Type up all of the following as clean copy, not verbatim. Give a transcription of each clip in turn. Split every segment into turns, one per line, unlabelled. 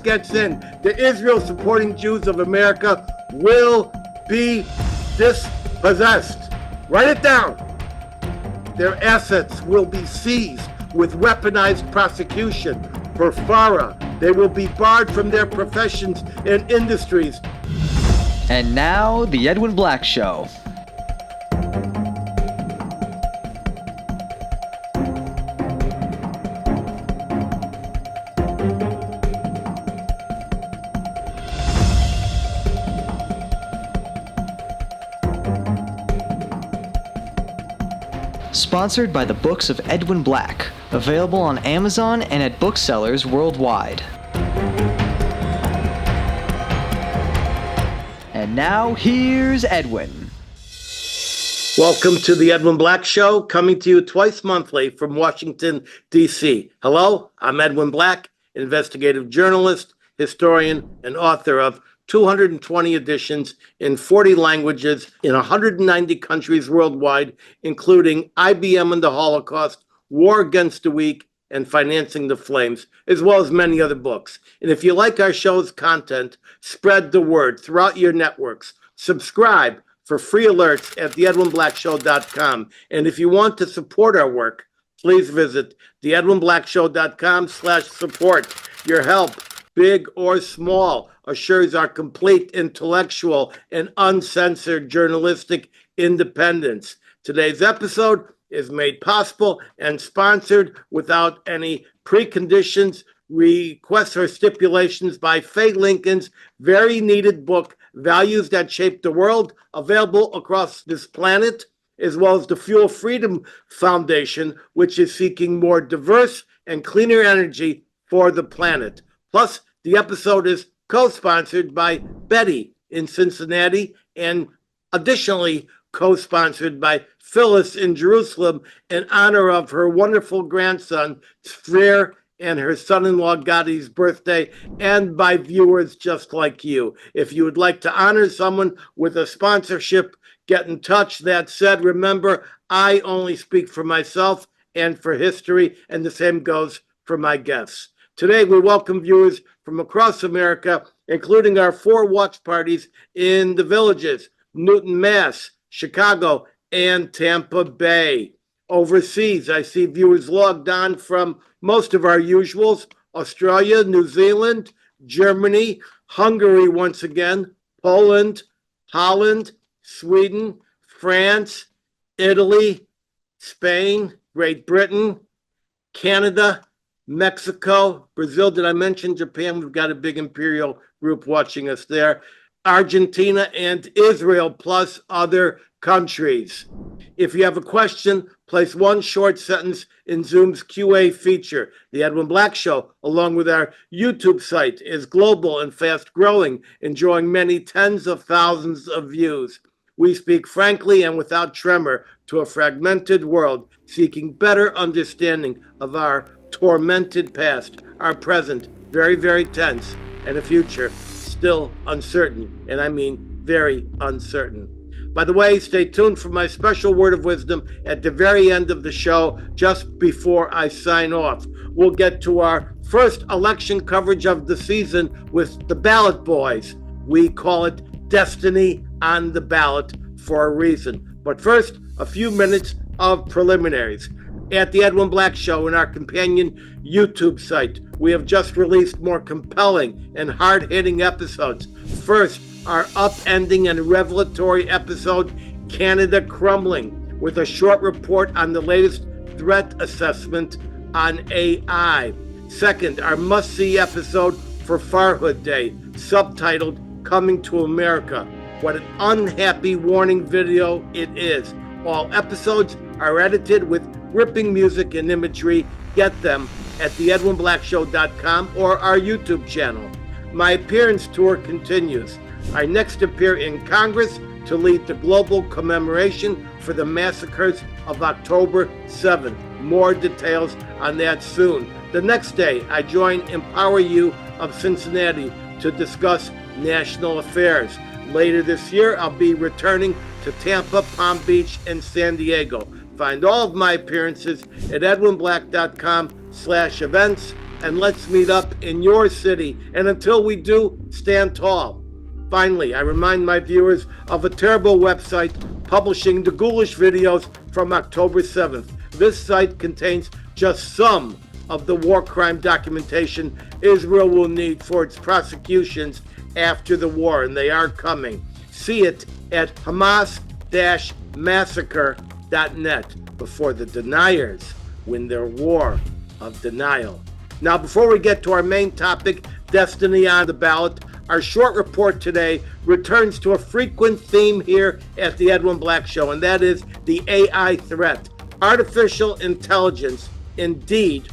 gets in, the Israel-supporting Jews of America will be dispossessed. Write it down. Their assets will be seized with weaponized prosecution for FARA. They will be barred from their professions and industries.
And now, The Edwin Black Show. Sponsored by the Books of Edwin Black, available on Amazon and at booksellers worldwide. And now, here's Edwin.
Welcome to the Edwin Black Show, coming to you twice monthly from Washington, D.C. Hello, I'm Edwin Black, investigative journalist, historian, and author of 220 editions in 40 languages in 190 countries worldwide, including IBM and the Holocaust, War Against the Weak, and Financing the Flames, as well as many other books. And if you like our show's content, spread the word throughout your networks. Subscribe for free alerts at theedwinblackshow.com. And if you want to support our work, please visit theedwinblackshow.com/support. Your help, big or small, assures our complete intellectual and uncensored journalistic independence. Today's episode is made possible and sponsored without any preconditions, requests, or stipulations by Faye Lincoln's very needed book, Values That Shape the World, available across this planet, as well as the Fuel Freedom Foundation, which is seeking more diverse and cleaner energy for the planet. Plus, the episode is co-sponsored by Betty in Cincinnati and additionally co-sponsored by Phyllis in Jerusalem in honor of her wonderful grandson, Tzver, and her son-in-law, Gadi's birthday, and by viewers just like you. If you would like to honor someone with a sponsorship, get in touch. That said, remember, I only speak for myself and for history, and the same goes for my guests. Today, we welcome viewers from across America, including our 4 watch parties in the villages, Newton, Mass., Chicago, and Tampa Bay. Overseas, I see viewers logged on from most of our usuals: Australia, New Zealand, Germany, Hungary once again, Poland, Holland, Sweden, France, Italy, Spain, Great Britain, Canada, Mexico, Brazil. Did I mention Japan? We've got a big imperial group watching us there. Argentina and Israel, plus other countries. If you have a question, place one short sentence in Zoom's QA feature. The Edwin Black Show, along with our YouTube site, is global and fast growing, enjoying many tens of thousands of views. We speak frankly and without tremor to a fragmented world, seeking better understanding of our tormented past, our present, very, very tense, and a future still uncertain, and I mean very uncertain. By the way, stay tuned for my special word of wisdom at the very end of the show, just before I sign off. We'll get to our first election coverage of the season with the Ballot Boys. We call it Destiny on the Ballot for a reason. But first, a few minutes of preliminaries. At the Edwin Black Show and our companion YouTube site, we have just released more compelling and hard-hitting episodes. First, our upending and revelatory episode, Canada Crumbling, with a short report on the latest threat assessment on AI. Second, our must-see episode for Farhood Day, subtitled Coming to America. What an unhappy warning video it is. All episodes are edited with gripping music and imagery. Get them at theedwinblackshow.com or our YouTube channel. My appearance tour continues. I next appear in Congress to lead the global commemoration for the massacres of October 7th. More details on that soon. The next day, I join Empower You of Cincinnati to discuss national affairs. Later this year, I'll be returning to Tampa, Palm Beach, and San Diego. Find all of my appearances at edwinblack.com/events. and let's meet up in your city. And until we do, stand tall. Finally, I remind my viewers of a terrible website publishing the ghoulish videos from October 7th. This site contains just some of the war crime documentation Israel will need for its prosecutions after the war, and they are coming. See it at Hamas-massacre.net before the deniers win their war of denial. Now, before we get to our main topic, Destiny on the Ballot, our short report today returns to a frequent theme here at the Edwin Black Show, and that is the AI threat. Artificial intelligence indeed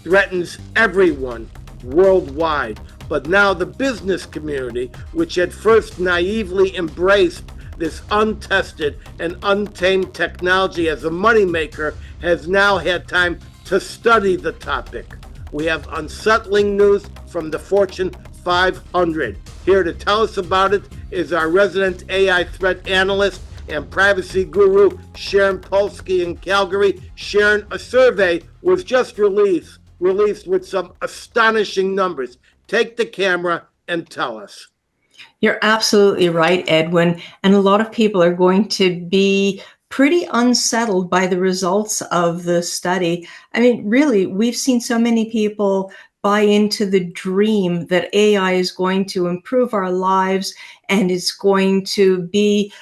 threatens everyone worldwide, but now the business community, which had first naively embraced this untested and untamed technology as a moneymaker, has now had time to study the topic. We have unsettling news from the Fortune 500. Here to tell us about it is our resident AI threat analyst and privacy guru, Sharon Polsky in Calgary. Sharon, a survey was just released with some astonishing numbers. Take the camera and tell us.
You're absolutely right, Edwin. And a lot of people are going to be pretty unsettled by the results of the study. I mean, really, we've seen so many people buy into the dream that AI is going to improve our lives and it's going to be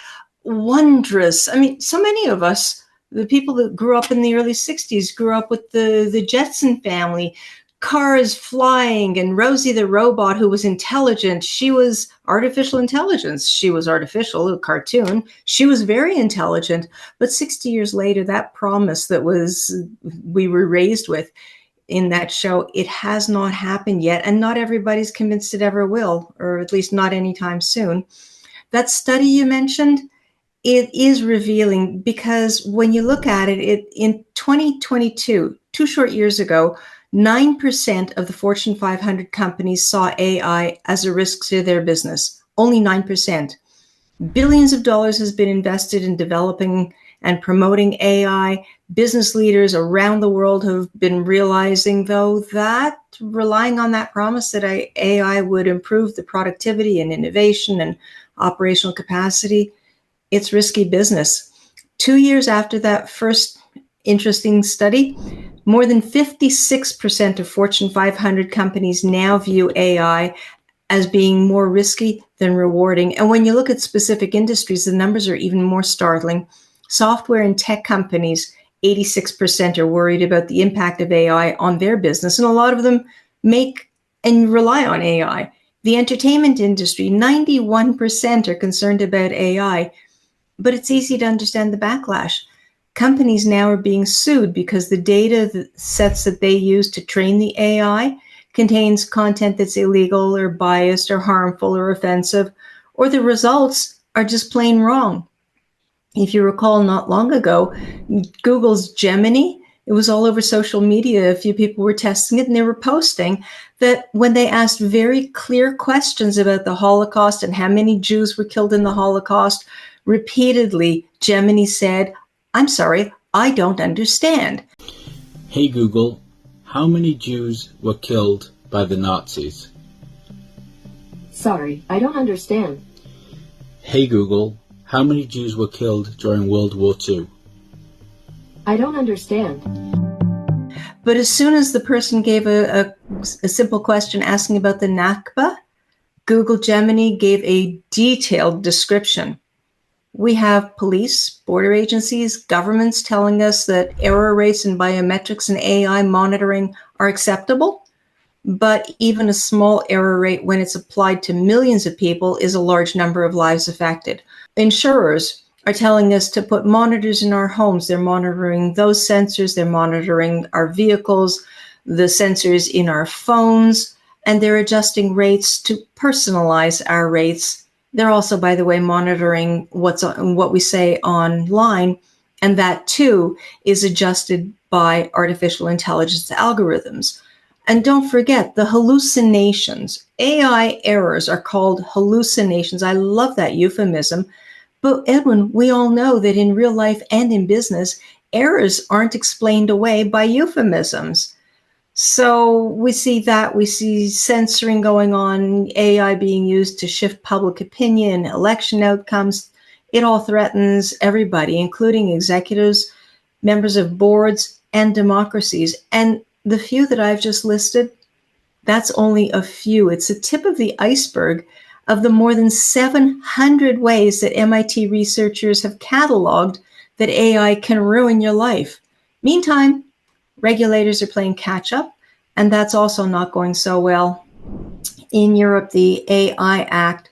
wondrous. I mean, so many of us, the people that grew up in the early 60s, grew up with the Jetson family, cars flying, and Rosie the robot who was intelligent. She was artificial intelligence. She was artificial, a cartoon. She was very intelligent. But 60 years later, that promise that we were raised with in that show, it has not happened yet. And not everybody's convinced it ever will, or at least not anytime soon. That study you mentioned, it is revealing, because when you look at it, in 2022, 2 short years ago, 9% of the Fortune 500 companies saw AI as a risk to their business. Only 9%. Billions of dollars has been invested in developing and promoting AI. Business leaders around the world have been realizing, though, that relying on that promise that AI would improve the productivity and innovation and operational capacity, it's risky business. 2 years after that first interesting study, more than 56% of Fortune 500 companies now view AI as being more risky than rewarding. And when you look at specific industries, the numbers are even more startling. Software and tech companies, 86% are worried about the impact of AI on their business, and a lot of them make and rely on AI. The entertainment industry, 91% are concerned about AI, but it's easy to understand the backlash. Companies now are being sued because the data sets that they use to train the AI contains content that's illegal or biased or harmful or offensive, or the results are just plain wrong. If you recall, not long ago, Google's Gemini, it was all over social media. A few people were testing it, and they were posting that when they asked very clear questions about the Holocaust and how many Jews were killed in the Holocaust, repeatedly, Gemini said, "I'm sorry, I don't understand."
Hey Google, how many Jews were killed by the Nazis?
Sorry, I don't understand.
Hey Google, how many Jews were killed during World War II?
I don't understand.
But as soon as the person gave a simple question asking about the Nakba, Google Gemini gave a detailed description. We have police, border agencies, governments telling us that error rates in biometrics and AI monitoring are acceptable. But even a small error rate when it's applied to millions of people is a large number of lives affected. Insurers are telling us to put monitors in our homes. They're monitoring those sensors. They're monitoring our vehicles, the sensors in our phones, and they're adjusting rates to personalize our rates. They're also, by the way, monitoring what we say online, and that too is adjusted by artificial intelligence algorithms. And don't forget the hallucinations. AI errors are called hallucinations. I love that euphemism. But Edwin, we all know that in real life and in business, errors aren't explained away by euphemisms. So we see that, we see censoring going on, AI being used to shift public opinion, election outcomes. It all threatens everybody, including executives, members of boards, and democracies. And the few that I've just listed, that's only a few. It's the tip of the iceberg of the more than 700 ways that MIT researchers have cataloged that AI can ruin your life. Meantime, regulators are playing catch up, and that's also not going so well. In Europe, the AI Act,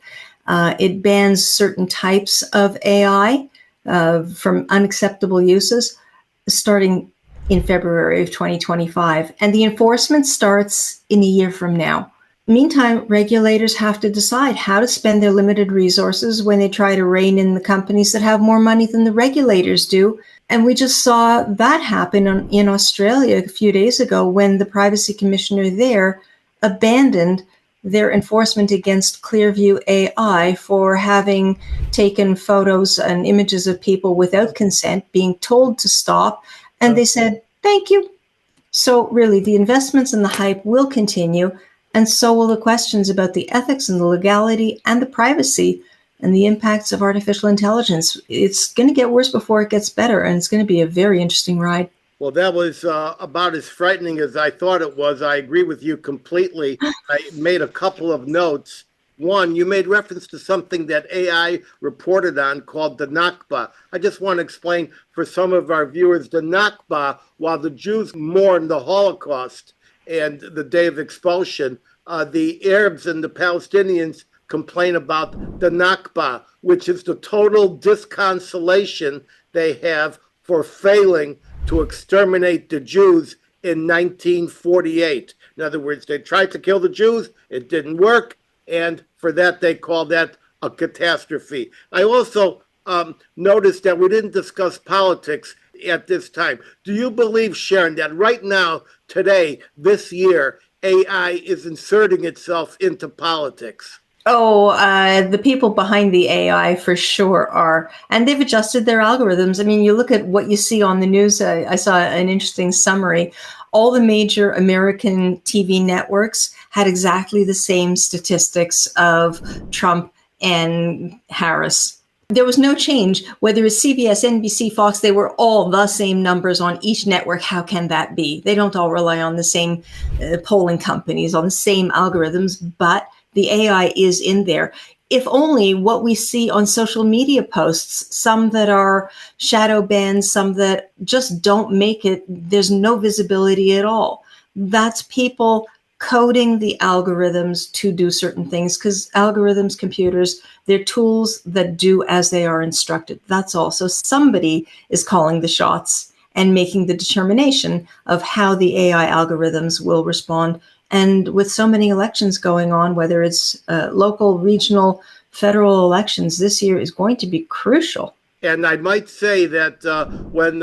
it bans certain types of AI from unacceptable uses starting in February of 2025, and the enforcement starts in a year from now. Meantime, regulators have to decide how to spend their limited resources when they try to rein in the companies that have more money than the regulators do. And we just saw that happen in Australia a few days ago when the privacy commissioner there abandoned their enforcement against Clearview AI for having taken photos and images of people without consent, being told to stop, and they said, thank you. So really, the investments and the hype will continue, and so will the questions about the ethics and the legality and the privacy and the impacts of artificial intelligence. It's going to get worse before it gets better, and it's going to be a very interesting ride.
Well, that was about as frightening as I thought it was. I agree with you completely. I made a couple of notes. One, you made reference to something that AI reported on called the Nakba. I just want to explain for some of our viewers, the Nakba, while the Jews mourn the Holocaust and the day of expulsion, the Arabs and the Palestinians complain about the Nakba, which is the total disconsolation they have for failing to exterminate the Jews in 1948. In other words, they tried to kill the Jews, it didn't work, and for that they call that a catastrophe. I also noticed that we didn't discuss politics at this time. Do you believe, Sharon, that right now, today, this year, AI is inserting itself into politics?
Oh, the people behind the AI for sure are, and they've adjusted their algorithms. I mean, you look at what you see on the news. I saw an interesting summary. All the major American TV networks had exactly the same statistics of Trump and Harris. There was no change. Whether it's CBS, NBC, Fox, they were all the same numbers on each network. How can that be? They don't all rely on the same polling companies, on the same algorithms, but the AI is in there. If only what we see on social media posts, some that are shadow banned, some that just don't make it, there's no visibility at all. That's people coding the algorithms to do certain things, because algorithms, computers, they're tools that do as they are instructed. That's all. So somebody is calling the shots and making the determination of how the AI algorithms will respond. And with so many elections going on, whether it's local, regional, federal elections, this year is going to be crucial.
And I might say that when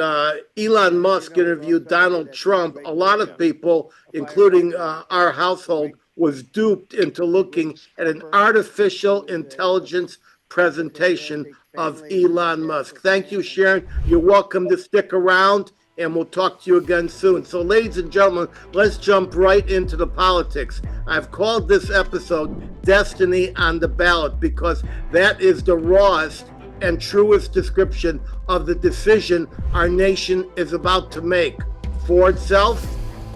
Elon Musk interviewed Donald Trump, a lot of people, including our household, was duped into looking at an artificial intelligence presentation of Elon Musk. Thank you, Sharon. You're welcome to stick around, and we'll talk to you again soon. So, ladies and gentlemen, let's jump right into the politics. I've called this episode Destiny on the Ballot because that is the rawest and truest description of the decision our nation is about to make for itself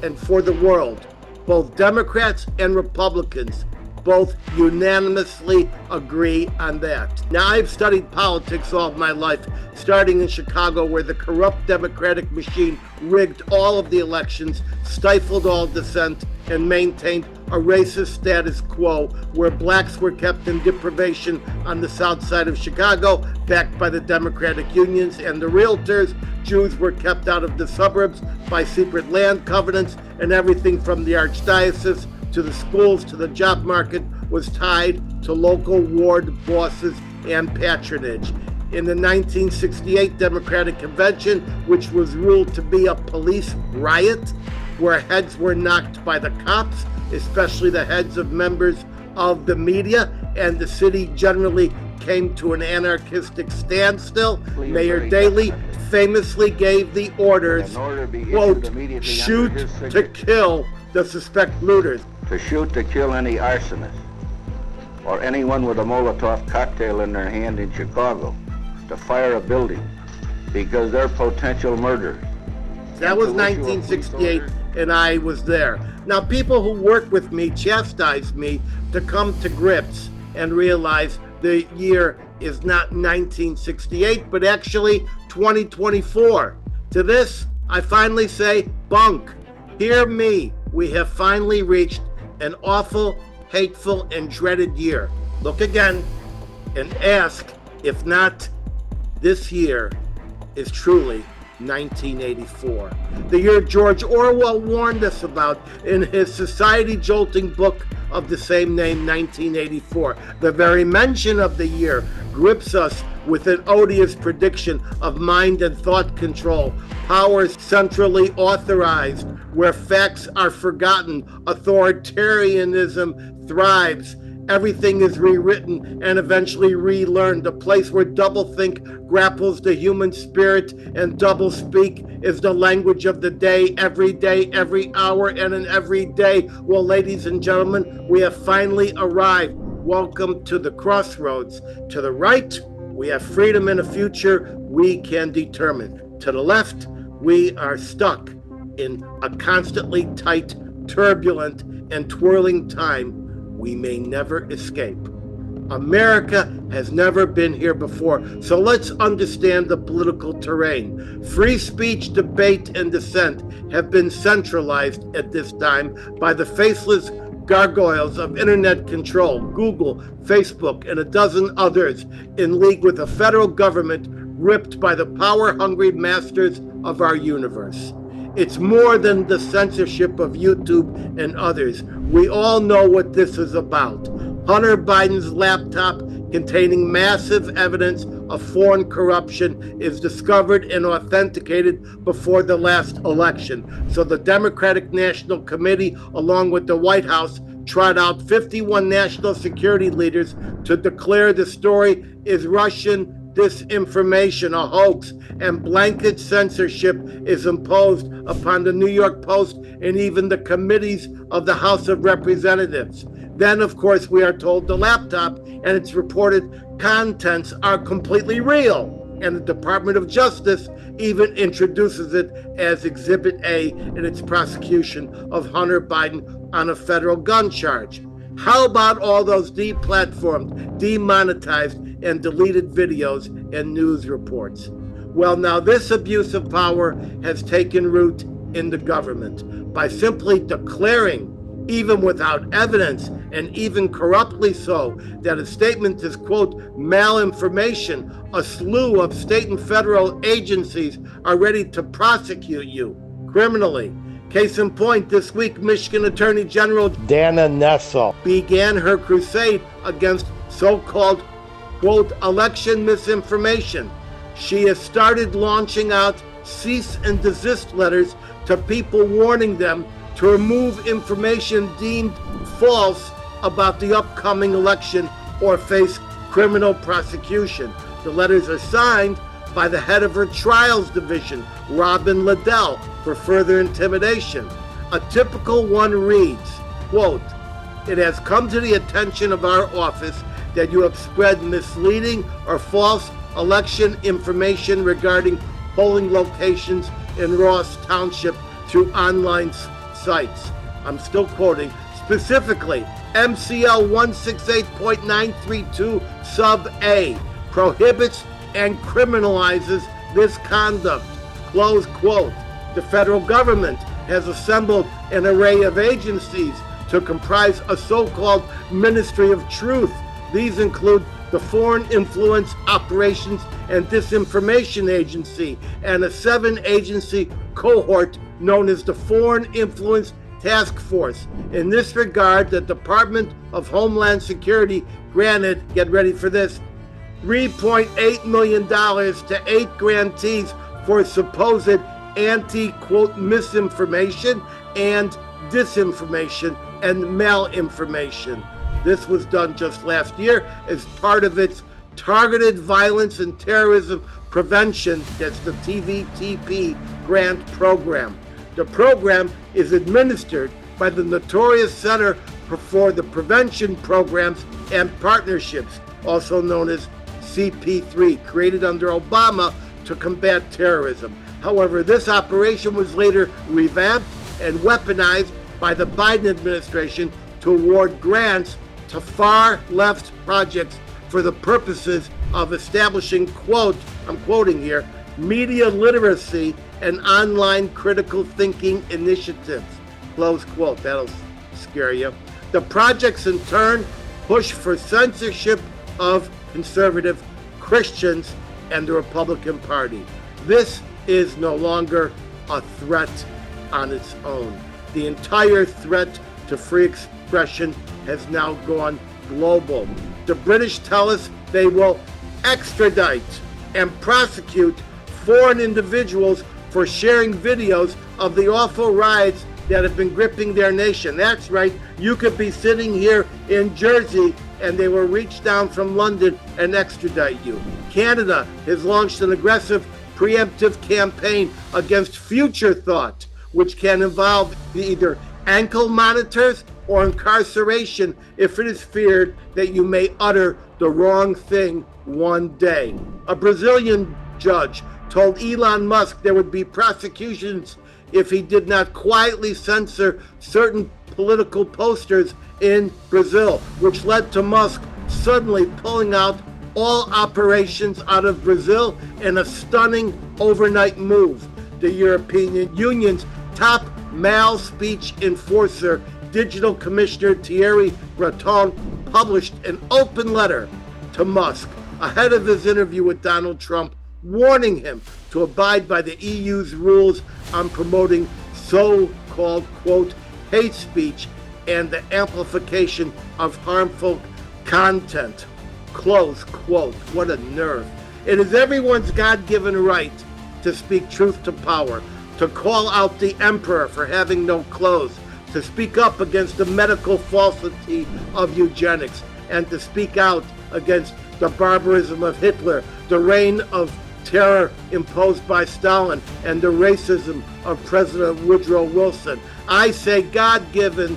and for the world. Both Democrats and Republicans both unanimously agree on that. Now, I've studied politics all of my life, starting in Chicago, where the corrupt Democratic machine rigged all of the elections, stifled all dissent, and maintained a racist status quo where blacks were kept in deprivation on the south side of Chicago, backed by the Democratic unions and the realtors. Jews were kept out of the suburbs by secret land covenants, and everything from the archdiocese to the schools to the job market was tied to local ward bosses and patronage. In the 1968 Democratic Convention, which was ruled to be a police riot, where heads were knocked by the cops, especially the heads of members of the media, and the city generally came to an anarchistic standstill. Mayor Daley famously gave the orders,
An order be issued
quote,
immediately
shoot
under his
to
signature.
kill the suspect looters.
To shoot to kill any arsonist or anyone with a Molotov cocktail in their hand in Chicago, to fire a building because they're potential murderers.
That was 1968, and I was there. Now, people who work with me chastise me to come to grips and realize the year is not 1968, but actually 2024. To this, I finally say, bunk. Hear me. We have finally reached an awful, hateful, and dreaded year. Look again and ask if not this year is truly 1984. The year George Orwell warned us about in his society-jolting book of the same name, 1984. The very mention of the year grips us with an odious prediction of mind and thought control, powers centrally authorized, where facts are forgotten, authoritarianism thrives, everything is rewritten and eventually relearned, a place where doublethink grapples the human spirit and doublespeak is the language of the day, every hour, and in every day. Well, ladies and gentlemen, we have finally arrived. Welcome to the crossroads. To the right, we have freedom and a future we can determine. To the left, we are stuck in a constantly tight, turbulent, and twirling time we may never escape. America has never been here before, so let's understand the political terrain. Free speech, debate, and dissent have been centralized at this time by the faceless gargoyles of internet control, Google, Facebook, and a dozen others in league with a federal government ripped by the power-hungry masters of our universe. It's more than the censorship of YouTube and others. We all know what this is about. Hunter Biden's laptop containing massive evidence of foreign corruption is discovered and authenticated before the last election. So the Democratic National Committee, along with the White House, trot out 51 national security leaders to declare the story is Russian disinformation, a hoax, and blanket censorship is imposed upon the New York Post and even the committees of the House of Representatives. Then, of course, we are told the laptop and its reported contents are completely real. And the Department of Justice even introduces it as Exhibit A in its prosecution of Hunter Biden on a federal gun charge. How about all those deplatformed, demonetized, and deleted videos and news reports? Well, now this abuse of power has taken root in the government by simply declaring, even without evidence, and even corruptly so, that a statement is, quote, malinformation. A slew of state and federal agencies are ready to prosecute you criminally. Case in point, this week, Michigan Attorney General
Dana Nessel
began her crusade against so-called, quote, election misinformation. She has started launching out cease and desist letters to people warning them to remove information deemed false about the upcoming election or face criminal prosecution. The letters are signed by the head of her trials division, Robin Liddell, for further intimidation. A typical one reads, quote, it has come to the attention of our office that you have spread misleading or false election information regarding polling locations in Ross Township through online sites. I'm still quoting, specifically MCL 168.932 sub A prohibits and criminalizes this conduct, close quote. The federal government has assembled an array of agencies to comprise a so-called Ministry of Truth. These include the Foreign Influence Operations and Disinformation Agency and a 7-agency cohort known as the Foreign Influence Task Force. In this regard, the Department of Homeland Security granted, get ready for this, $3.8 million to 8 grantees for supposed anti-quote misinformation and disinformation and malinformation. This was done just last year as part of its Targeted Violence and Terrorism Prevention, that's the TVTP grant program. The program is administered by the notorious Center for the Prevention Programs and Partnerships, also known as CP3, created under Obama to combat terrorism. However, this operation was later revamped and weaponized by the Biden administration to award grants to far-left projects for the purposes of establishing, quote, I'm quoting here, media literacy and online critical thinking initiatives, close quote. That'll scare you. The projects in turn push for censorship of conservative Christians and the Republican Party. This is no longer a threat on its own. The entire threat to free expression has now gone global. The British tell us they will extradite and prosecute foreign individuals for sharing videos of the awful riots that have been gripping their nation. That's right, you could be sitting here in Jersey and they will reach down from London and extradite you. Canada has launched an aggressive preemptive campaign against future thought, which can involve either ankle monitors or incarceration if it is feared that you may utter the wrong thing one day. A Brazilian judge told Elon Musk there would be prosecutions if he did not quietly censor certain political posters in Brazil, which led to Musk suddenly pulling out all operations out of Brazil in a stunning overnight move. The European Union's top male speech enforcer, Digital Commissioner Thierry Breton, published an open letter to Musk ahead of his interview with Donald Trump, warning him to abide by the EU's rules on promoting so-called, quote, hate speech and the amplification of harmful content, close quote. What a nerve. It is everyone's God-given right to speak truth to power, to call out the emperor for having no clothes, to speak up against the medical falsity of eugenics, and to speak out against the barbarism of Hitler, the reign of terror imposed by Stalin, and the racism of President Woodrow Wilson. I say God-given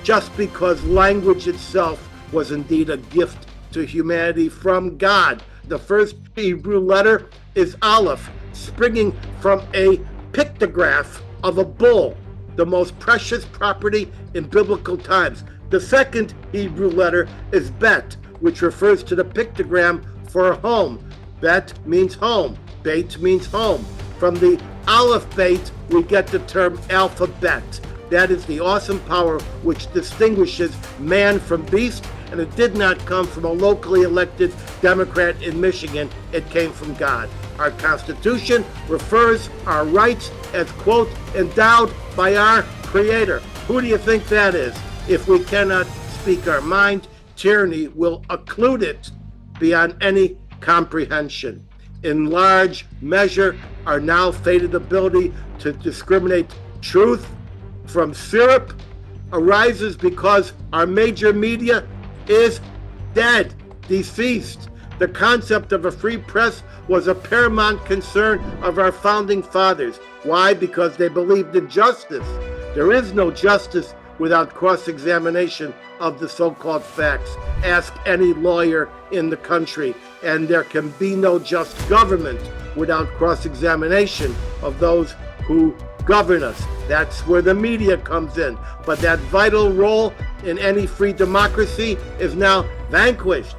just because language itself was indeed a gift to humanity from God. The first Hebrew letter is Aleph, springing from a pictograph of a bull, the most precious property in biblical times. The second Hebrew letter is Bet, which refers to the pictogram for a home. Bet means home. Beit means home. From the Aleph Beit, we get the term alphabet. That is the awesome power which distinguishes man from beast, and it did not come from a locally elected Democrat in Michigan. It came from God. Our Constitution refers our rights as, quote, endowed by our Creator. Who do you think that is? If we cannot speak our mind, tyranny will occlude it beyond any comprehension. In large measure, our now faded ability to discriminate truth from syrup arises because our major media is dead, deceased. The concept of a free press was a paramount concern of our founding fathers. Why? Because they believed in justice. There is no justice without cross-examination of the so-called facts. Ask any lawyer in the country, and there can be no just government without cross-examination of those who govern us. That's where the media comes in. But that vital role in any free democracy is now vanquished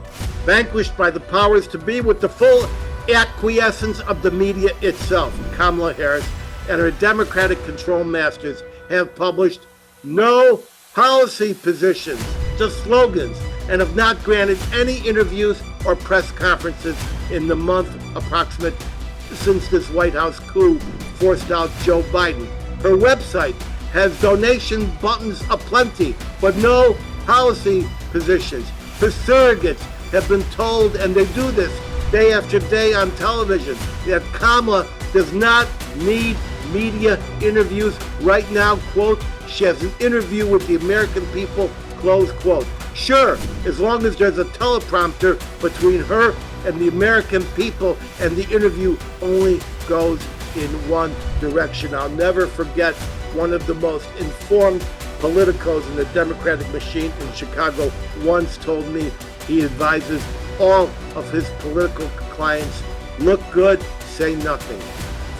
by the powers to be, with the full acquiescence of the media itself. Kamala Harris and her Democratic control masters have published no policy positions, just slogans, and have not granted any interviews or press conferences in the month approximate since this White House coup forced out Joe Biden. Her website has donation buttons aplenty, but no policy positions. Her surrogates have been told, and they do this day after day on television, that Kamala does not need media interviews right now, quote, she has an interview with the American people, close quote. Sure, as long as there's a teleprompter between her and the American people, and the interview only goes in one direction. I'll never forget one of the most informed politicos in the Democratic machine in Chicago once told me he advises all of his political clients, look good, say nothing.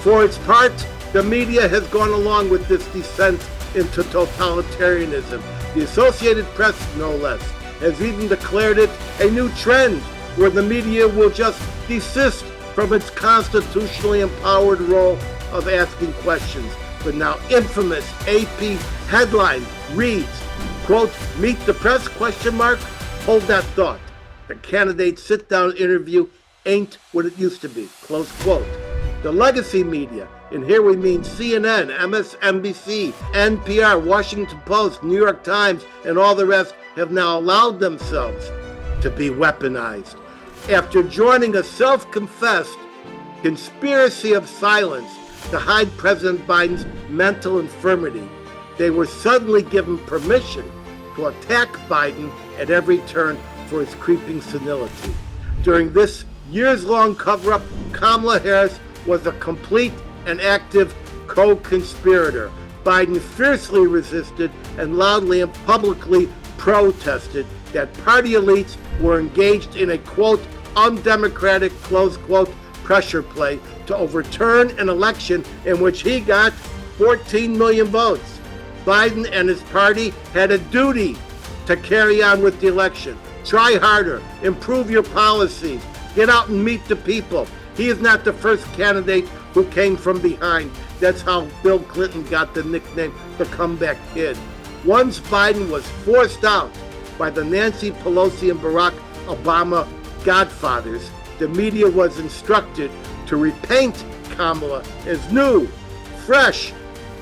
For its part, the media has gone along with this descent into totalitarianism. The Associated Press, no less, has even declared it a new trend where the media will just desist from its constitutionally empowered role of asking questions. The now infamous AP headline reads, quote, "Meet the press, question mark?" Hold that thought. The candidate's sit-down interview ain't what it used to be, close quote. The legacy media, and here we mean CNN, MSNBC, NPR, Washington Post, New York Times, and all the rest, have now allowed themselves to be weaponized. After joining a self-confessed conspiracy of silence to hide President Biden's mental infirmity, they were suddenly given permission to attack Biden at every turn for his creeping senility. During this years-long cover-up, Kamala Harris was a complete and active co-conspirator. Biden fiercely resisted and loudly and publicly protested that party elites were engaged in a, quote, undemocratic, close quote, pressure play to overturn an election in which he got 14 million votes. Biden and his party had a duty to carry on with the election. Try harder, improve your policies, get out and meet the people. He is not the first candidate who came from behind. That's how Bill Clinton got the nickname the comeback kid. Once Biden was forced out by the Nancy Pelosi and Barack Obama godfathers, the media was instructed to repaint Kamala as new, fresh,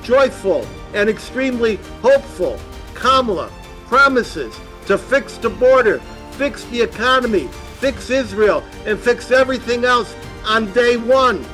joyful, and extremely hopeful. Kamala promises to fix the border, fix the economy, fix Israel, and fix everything else on day one.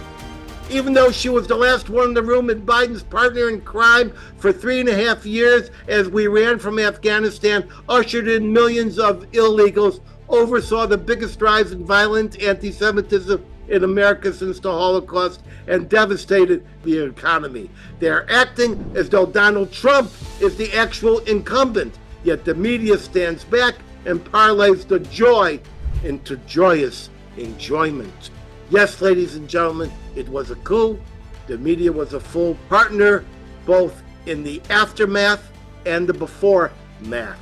Even though she was the last one in the room and Biden's partner in crime for 3.5 years as we ran from Afghanistan, ushered in millions of illegals, oversaw the biggest rise in violent anti-Semitism in America since the Holocaust, and devastated the economy. They're acting as though Donald Trump is the actual incumbent, yet the media stands back and parlays the joy into joyous enjoyment. Yes, ladies and gentlemen, it was a coup. The media was a full partner, both in the aftermath and the before math.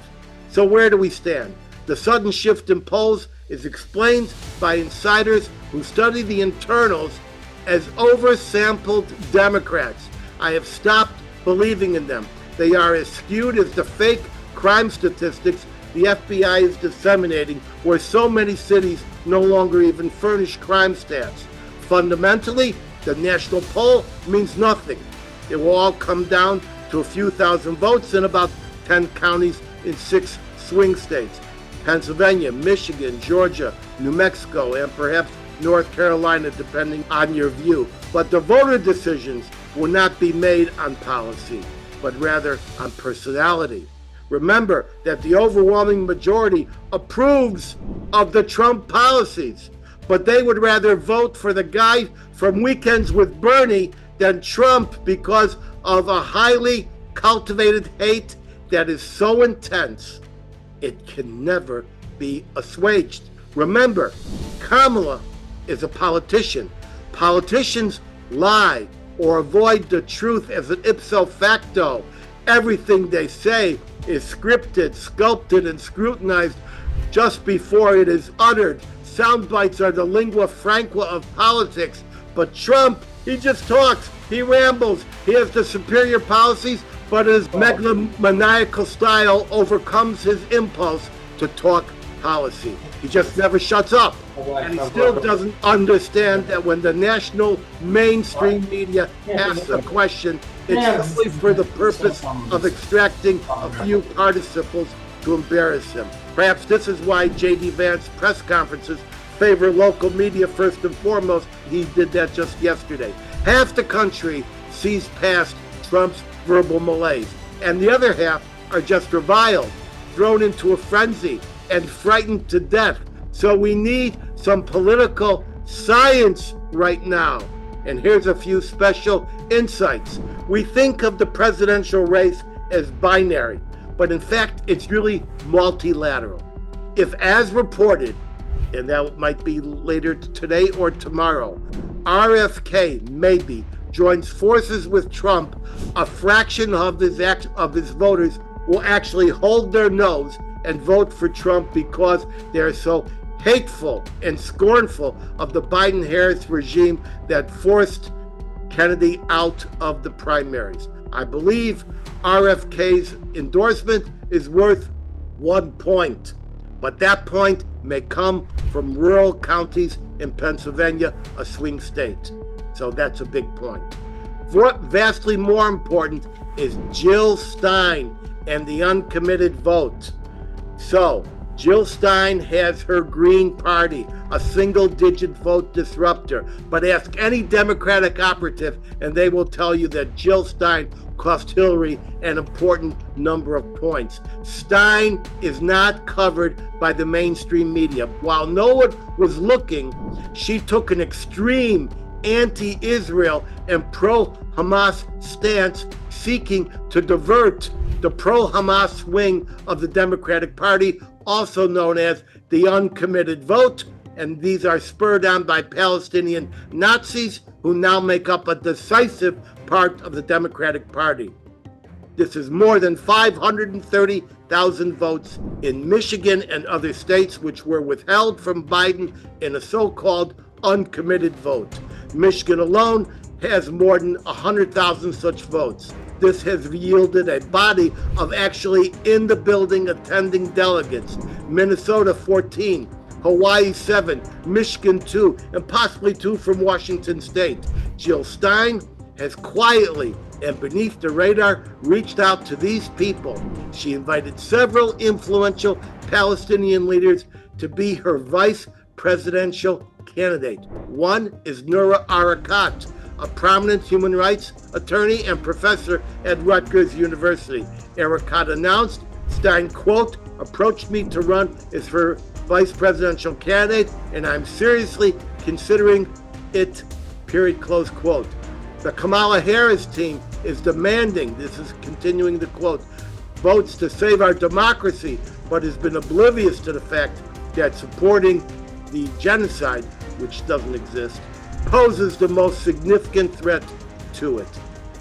So where do we stand? The sudden shift in polls is explained by insiders who study the internals as oversampled Democrats. I have stopped believing in them. They are as skewed as the fake crime statistics the FBI is disseminating, where so many cities no longer even furnish crime stats. Fundamentally, the national poll means nothing. It will all come down to a few thousand votes in about 10 counties in 6 swing states: Pennsylvania, Michigan, Georgia, New Mexico, and perhaps North Carolina, depending on your view. But the voter decisions will not be made on policy, but rather on personality. Remember that the overwhelming majority approves of the Trump policies, but they would rather vote for the guy from Weekends with Bernie than Trump because of a highly cultivated hate that is so intense it can never be assuaged. Remember, Kamala is a politician. Politicians lie or avoid the truth as an ipso facto. Everything they say is scripted, sculpted, and scrutinized just before it is uttered. Sound bites are the lingua franca of politics. But Trump, he just talks, he rambles, he has the superior policies, but his megalomaniacal style overcomes his impulse to talk policy. He just never shuts up. And he still doesn't understand that when the national mainstream media asks a question, it's simply for the purpose of extracting a few participles to embarrass him. Perhaps this is why J.D. Vance press conferences favor local media first and foremost. He did that just yesterday. Half the country sees past Trump's verbal malaise, and the other half are just reviled, thrown into a frenzy, and frightened to death So we need some political science right now. And here's a few special insights. We think of the presidential race as binary, but in fact, it's really multilateral. If, as reported, and that might be later today or tomorrow, RFK maybe joins forces with Trump, a fraction of his voters will actually hold their nose and vote for Trump because they're so hateful and scornful of the Biden-Harris regime that forced Kennedy out of the primaries. I believe RFK's endorsement is worth 1 point, but that point may come from rural counties in Pennsylvania, a swing state. So that's a big point. Vastly more important is Jill Stein and the uncommitted vote. So Jill Stein has her Green Party, a single-digit vote disruptor. But ask any Democratic operative, and they will tell you that Jill Stein cost Hillary an important number of points. Stein is not covered by the mainstream media. While no one was looking, she took an extreme anti-Israel and pro-Hamas stance, seeking to divert the pro-Hamas wing of the Democratic Party, also known as the uncommitted vote, and these are spurred on by Palestinian Nazis who now make up a decisive part of the Democratic Party. This is more than 530,000 votes in Michigan and other states which were withheld from Biden in a so-called uncommitted vote. Michigan alone has more than 100,000 such votes. This has yielded a body of actually in the building attending delegates. Minnesota 14, Hawaii 7, Michigan 2, and possibly 2 from Washington State. Jill Stein has quietly and beneath the radar reached out to these people. She invited several influential Palestinian leaders to be her vice presidential candidate. One is Noura Arakat, a prominent human rights attorney and professor at Rutgers University. Arakat announced Stein, quote, approached me to run as her vice presidential candidate, and I'm seriously considering it, period, close quote. The Kamala Harris team is demanding, this is continuing the quote, votes to save our democracy, but has been oblivious to the fact that supporting the genocide, which doesn't exist, poses the most significant threat to it.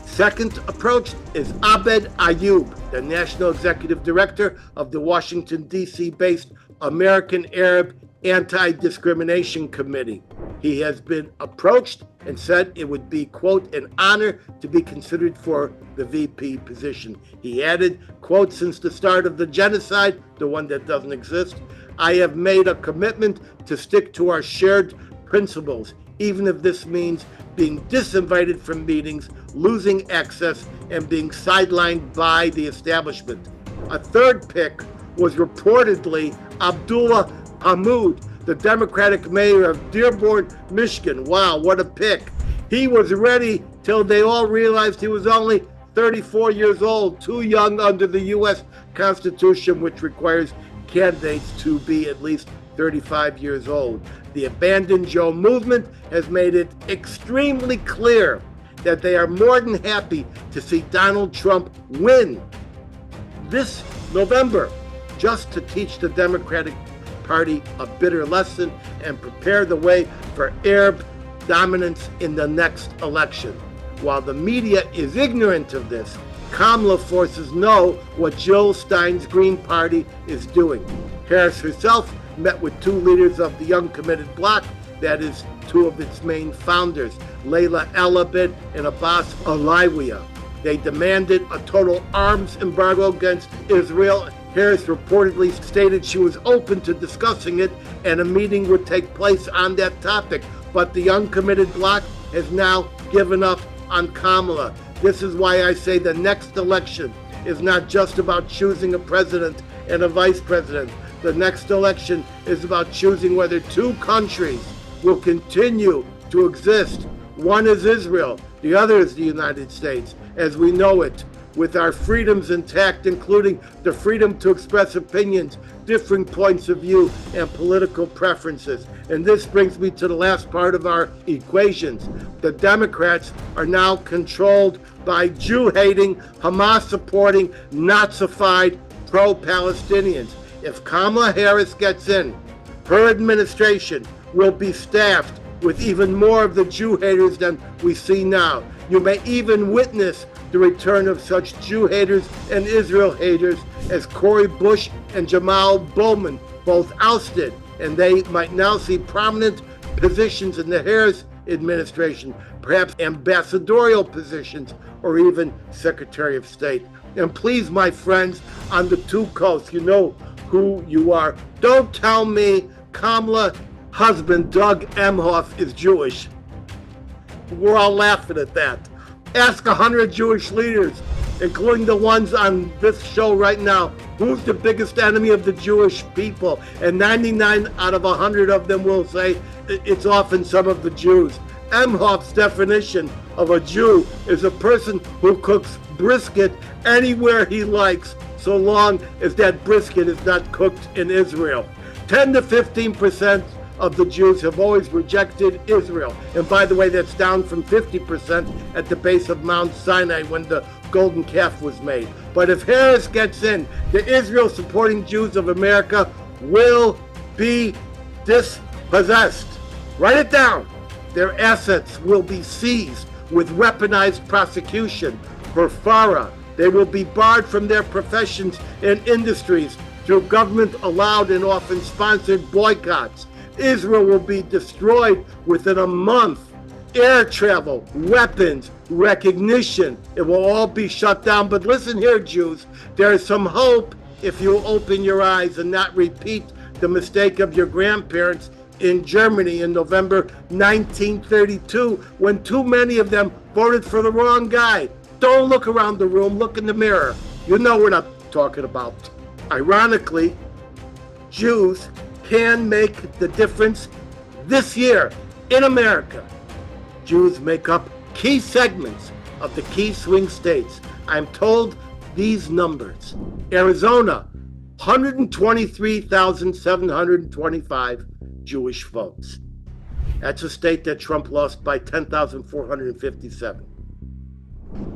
Second approach is Abed Ayoub, the National Executive Director of the Washington, D.C. based American Arab Anti-Discrimination Committee. He has been approached and said it would be, quote, an honor to be considered for the VP position. He added, quote, since the start of the genocide, the one that doesn't exist, I have made a commitment to stick to our shared principles, even if this means being disinvited from meetings, losing access, and being sidelined by the establishment. A third pick was reportedly Abdullah Hammoud, the Democratic mayor of Dearborn, Michigan. Wow, what a pick. He was ready till they all realized he was only 34 years old, too young under the U.S. Constitution, which requires candidates to be at least 35 years old. The Abandon Joe movement has made it extremely clear that they are more than happy to see Donald Trump win this November, just to teach the Democratic Party a bitter lesson and prepare the way for Arab dominance in the next election. While the media is ignorant of this, Kamala forces know what Jill Stein's Green Party is doing. Harris herself met with 2 leaders of the uncommitted bloc, that is, 2 of its main founders, Layla El-Abed and Abbas Alawiya. They demanded a total arms embargo against Israel. Harris reportedly stated she was open to discussing it and a meeting would take place on that topic, but the uncommitted bloc has now given up on Kamala. This is why I say the next election is not just about choosing a president and a vice president. The next election is about choosing whether 2 countries will continue to exist. One is Israel, the other is the United States, as we know it. with our freedoms intact, including the freedom to express opinions, differing points of view, and political preferences. And this brings me to the last part of our equations. The Democrats are now controlled by Jew-hating, Hamas-supporting, Nazified pro-Palestinians. If Kamala Harris gets in, her administration will be staffed with even more of the Jew haters than we see now. You may even witness the return of such Jew haters and Israel haters as Cori Bush and Jamal Bowman, both ousted, and they might now see prominent positions in the Harris administration, perhaps ambassadorial positions, or even Secretary of State. And please, my friends on the two coasts, you know who you are. Don't tell me Kamala's husband, Doug Emhoff, is Jewish. We're all laughing at that. Ask 100 Jewish leaders, including the ones on this show right now, who's the biggest enemy of the Jewish people? And 99 out of 100 of them will say it's often some of the Jews. Emhoff's definition of a Jew is a person who cooks brisket anywhere he likes, so long as that brisket is not cooked in Israel. 10 to 15% of the Jews have always rejected Israel. And by the way, that's down from 50% at the base of Mount Sinai when the golden calf was made. But if Harris gets in, the Israel-supporting Jews of America will be dispossessed. Write it down. Their assets will be seized with weaponized prosecution for FARA. They will be barred from their professions and industries through government-allowed and often sponsored boycotts. Israel will be destroyed within a month. Air travel, weapons, recognition, it will all be shut down. But listen here, Jews, there is some hope if you open your eyes and not repeat the mistake of your grandparents in Germany in November 1932, when too many of them voted for the wrong guy. Don't look around the room, look in the mirror. You know what I'm talking about. Ironically, Jews can make the difference this year in America. Jews make up key segments of the key swing states. I'm told these numbers. Arizona, 123,725 Jewish votes. That's a state that Trump lost by 10,457.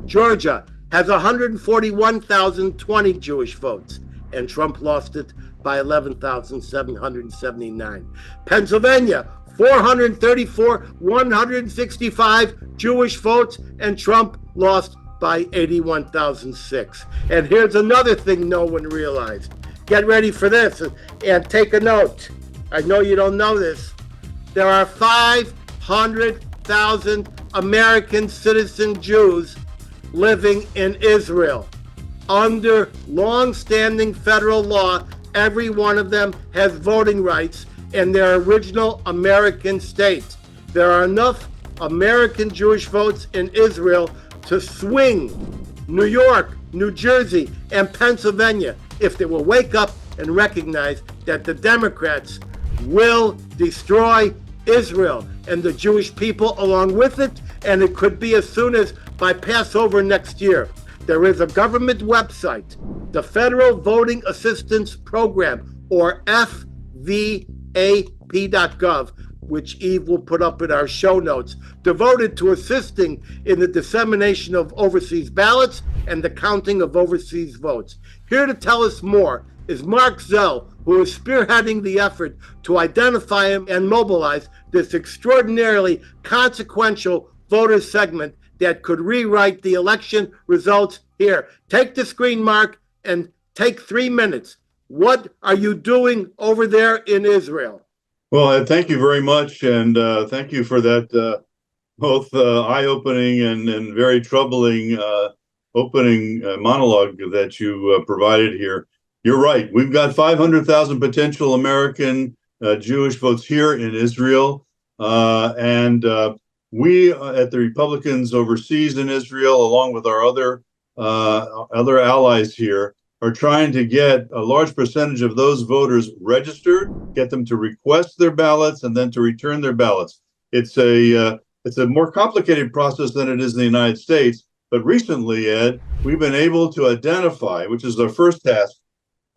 Georgia has 141,020 Jewish votes, and Trump lost it by 11,779. Pennsylvania, 434,165 Jewish votes, and Trump lost by 81,006. And here's another thing no one realized. Get ready for this and take a note. I know you don't know this. There are 500,000 American citizen Jews living in Israel. Under long-standing federal law, every one of them has voting rights in their original American state. There are enough American Jewish votes in Israel to swing New York, New Jersey, and Pennsylvania if they will wake up and recognize that the Democrats will destroy Israel and the Jewish people along with it, and it could be as soon as by Passover next year. There is a government website, the Federal Voting Assistance Program, or FVAP.gov, which Eve will put up in our show notes, devoted to assisting in the dissemination of overseas ballots and the counting of overseas votes. Here to tell us more is Marc Zell, who is spearheading the effort to identify and mobilize this extraordinarily consequential voter segment that could rewrite the election results here. Take the screen, Marc, and take 3 minutes. What are you doing over there in Israel?
Well, thank you very much, and thank you for that both eye-opening and very troubling opening monologue that you provided here. You're right. We've got 500,000 potential American Jewish votes here in Israel, and we at the Republicans overseas in Israel, along with our other allies here, are trying to get a large percentage of those voters registered, get them to request their ballots, and then to return their ballots. It's a more complicated process than it is in the United States, But recently, Ed, we've been able to identify, which is our first task,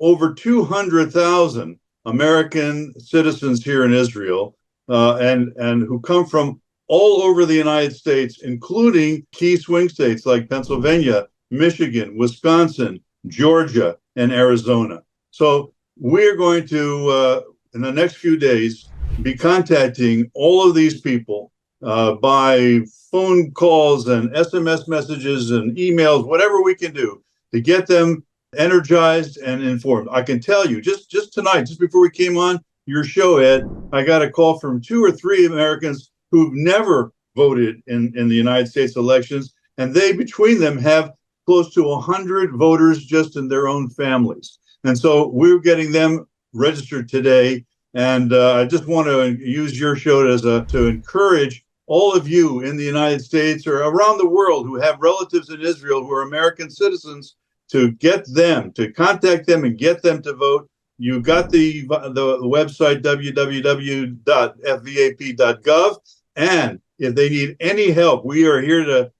over 200,000 American citizens here in Israel, and who come from all over the United States, including key swing states like Pennsylvania, Michigan, Wisconsin, Georgia, and Arizona. So we're going to, in the next few days, be contacting all of these people by phone calls and SMS messages and emails, whatever we can do to get them energized and informed. I can tell you, just tonight, just before we came on your show, Ed, I got a call from 2 or 3 Americans who've never voted in the United States elections, and they, between them, have close to 100 voters just in their own families. And so we're getting them registered today. And I just want to use your show to encourage all of you in the United States or around the world who have relatives in Israel who are American citizens to get them, to contact them and get them to vote. You got the website, www.fvap.gov. And if they need any help, we are here to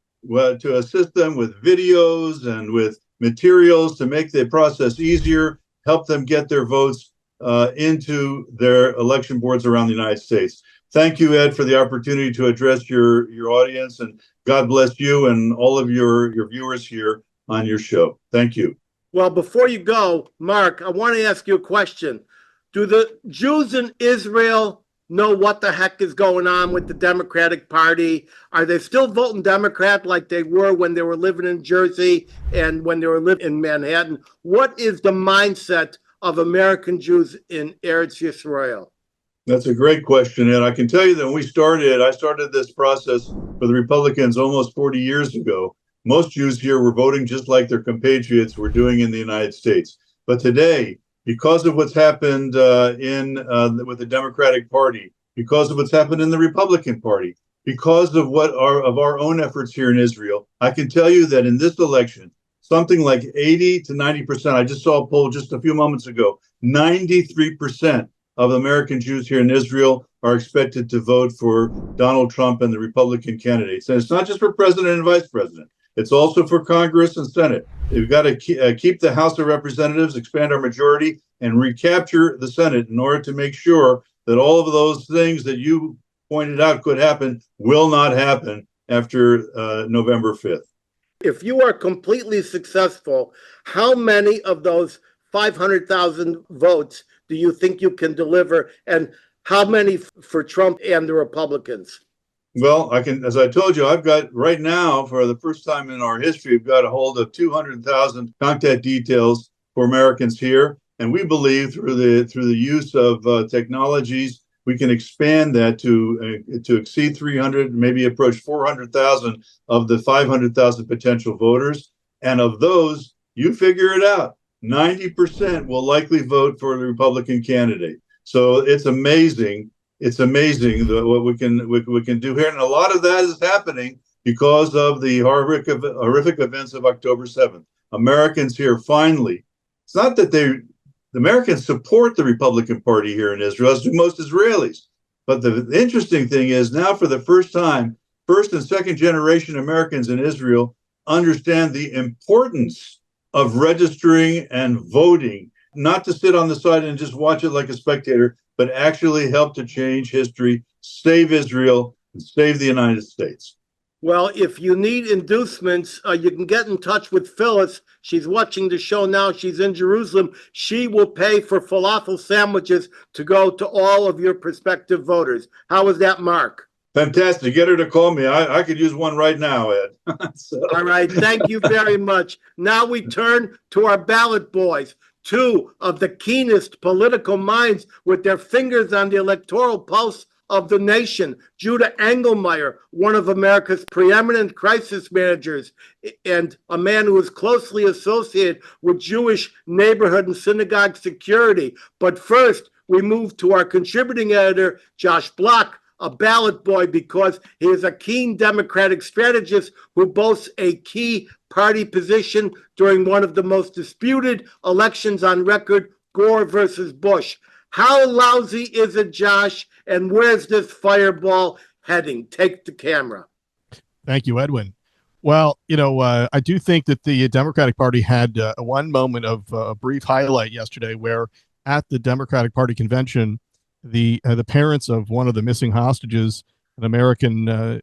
assist them with videos and with materials to make the process easier, help them get their votes into their election boards around the United States. Thank you, Ed, for the opportunity to address your audience, and God bless you and all of your viewers here on your show. Thank you.
Well, before you go, Marc, I want to ask you a question. Do the Jews in Israel know what the heck is going on with the Democratic Party? Are they still voting Democrat like they were when they were living in Jersey and when they were living in Manhattan? What is the mindset of American Jews in Eretz Yisrael?
That's a great question, Ed. I can tell you that when I started this process for the Republicans almost 40 years ago. Most Jews here were voting just like their compatriots were doing in the United States. But today, because of what's happened with the Democratic Party, because of what's happened in the Republican Party, because of our own efforts here in Israel, I can tell you that in this election, something like 80 to 90%, I just saw a poll just a few moments ago, 93% of American Jews here in Israel are expected to vote for Donald Trump and the Republican candidates. And it's not just for president and vice president. It's also for Congress and Senate. We've got to keep the House of Representatives, expand our majority, and recapture the Senate in order to make sure that all of those things that you pointed out could happen will not happen after November 5th.
If you are completely successful, how many of those 500,000 votes do you think you can deliver, and how many for Trump and the Republicans?
Well, as I told you, I've got right now, for the first time in our history, we've got a hold of 200,000 contact details for Americans here. And we believe through the use of technologies, we can expand that to exceed 300, maybe approach 400,000 of the 500,000 potential voters. And of those, you figure it out, 90% will likely vote for the Republican candidate. So it's amazing. It's amazing what we can do here. And a lot of that is happening because of the horrific events of October 7th. Americans here finally, it's not that the Americans support the Republican Party here in Israel, as do most Israelis. But the interesting thing is now for the first time, first and second generation Americans in Israel understand the importance of registering and voting, not to sit on the side and just watch it like a spectator, but actually help to change history, save Israel, and save the United States.
Well, if you need inducements, you can get in touch with Phyllis. She's watching the show now. She's in Jerusalem. She will pay for falafel sandwiches to go to all of your prospective voters. How is that, Marc?
Fantastic. Get her to call me. I could use one right now, Ed.
All right. Thank you very much. Now we turn to our ballot boys. Two of the keenest political minds with their fingers on the electoral pulse of the nation. Juda Engelmayer, one of America's preeminent crisis managers, and a man who is closely associated with Jewish neighborhood and synagogue security. But first, we move to our contributing editor, Josh Block, a ballot boy because he is a keen Democratic strategist who boasts a key party position during one of the most disputed elections on record, Gore versus Bush. How lousy is it, Josh? And where's this fireball heading? Take the camera.
Thank you, Edwin. Well, I do think that the Democratic Party had one moment of a brief highlight yesterday, where at the Democratic Party convention, the parents of one of the missing hostages, an American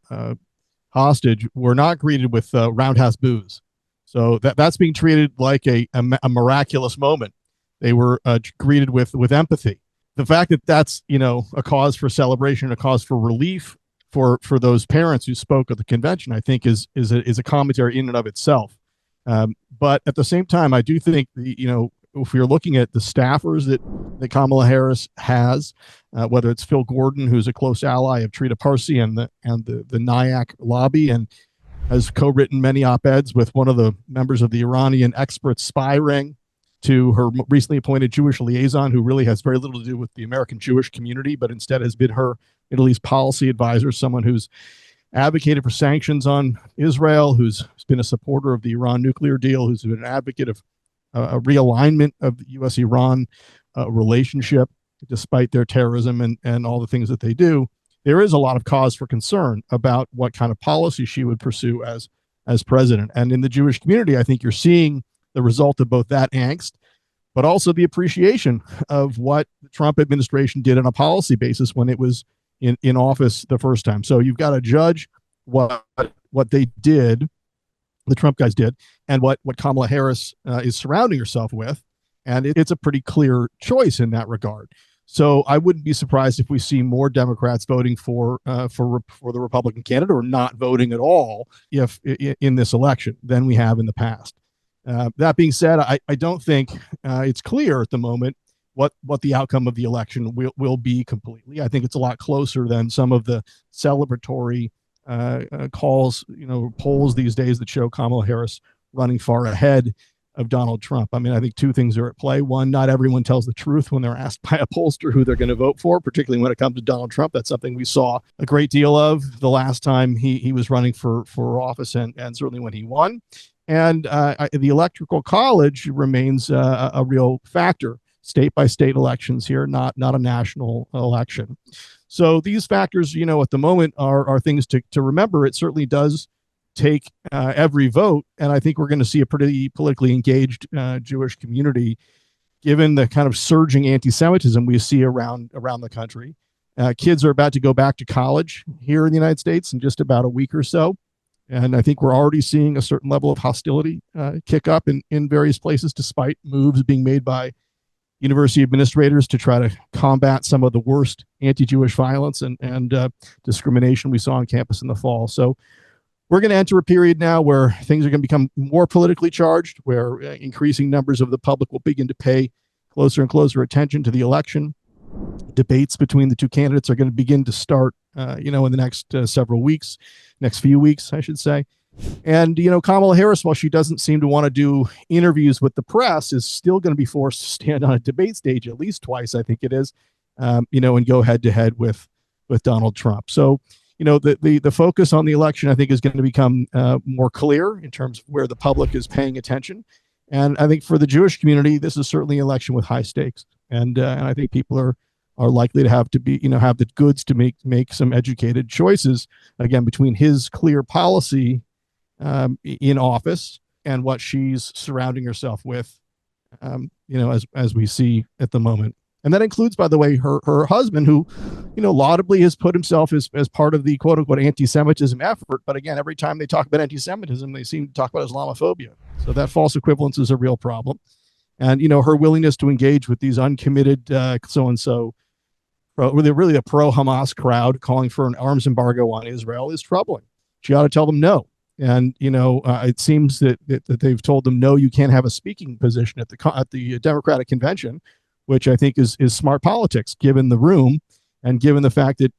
hostage, were not greeted with roundhouse boos. So that's being treated like a miraculous moment. They were greeted with empathy. The fact that that's a cause for celebration, a cause for relief for those parents who spoke at the convention, I think is a commentary in and of itself. But at the same time, I do think if you're looking at the staffers that Kamala Harris has, whether it's Phil Gordon, who's a close ally of Trita Parsi and the NIAC lobby, and has co-written many op-eds with one of the members of the Iranian expert spy ring, to her recently appointed Jewish liaison, who really has very little to do with the American Jewish community, but instead has been her Middle East policy advisor, someone who's advocated for sanctions on Israel, who's been a supporter of the Iran nuclear deal, who's been an advocate of a realignment of the U.S.-Iran relationship, despite their terrorism and all the things that they do. There is a lot of cause for concern about what kind of policy she would pursue as president. And in the Jewish community, I think you're seeing the result of both that angst, but also the appreciation of what the Trump administration did on a policy basis when it was in office the first time. So you've got to judge what they did, the Trump guys did, and what Kamala Harris is surrounding herself with. And it's a pretty clear choice in that regard. So I wouldn't be surprised if we see more Democrats voting for the Republican candidate, or not voting at all if in this election, than we have in the past. That being said, I don't think it's clear at the moment what the outcome of the election will be completely. I think it's a lot closer than some of the celebratory polls these days that show Kamala Harris running far ahead of Donald Trump. I mean, I think two things are at play. One, not everyone tells the truth when they're asked by a pollster who they're going to vote for, particularly when it comes to Donald Trump. That's something we saw a great deal of the last time he was running for office, and certainly when he won. And the Electoral College remains a real factor. State by state elections here, not a national election. So these factors, at the moment are things to remember. It certainly does take every vote, and I think we're going to see a pretty politically engaged Jewish community, given the kind of surging anti-Semitism we see around the country. Kids are about to go back to college here in the United States in just about a week or so, and I think we're already seeing a certain level of hostility kick up in various places, despite moves being made by university administrators to try to combat some of the worst anti-Jewish violence and discrimination we saw on campus in the fall. So we're going to enter a period now where things are going to become more politically charged, where increasing numbers of the public will begin to pay closer and closer attention to the election. Debates between the two candidates are going to begin to start, in the next next few weeks, I should say. And, Kamala Harris, while she doesn't seem to want to do interviews with the press, is still going to be forced to stand on a debate stage at least twice, I think it is, and go head to head with Donald Trump. So, the focus on the election, I think, is going to become more clear in terms of where the public is paying attention. And I think for the Jewish community, this is certainly an election with high stakes. And I think people are likely to have the goods to make some educated choices, again, between his clear policy in office and what she's surrounding herself with, as we see at the moment. And that includes, by the way, her husband, who, laudably has put himself as part of the quote unquote anti-Semitism effort. But again, every time they talk about anti-Semitism, they seem to talk about Islamophobia. So that false equivalence is a real problem. And, her willingness to engage with these uncommitted so-and-so, really a pro-Hamas crowd calling for an arms embargo on Israel is troubling. She ought to tell them no. And, it seems that they've told them, no, you can't have a speaking position at the Democratic convention, which I think is smart politics, given the room and given the fact that,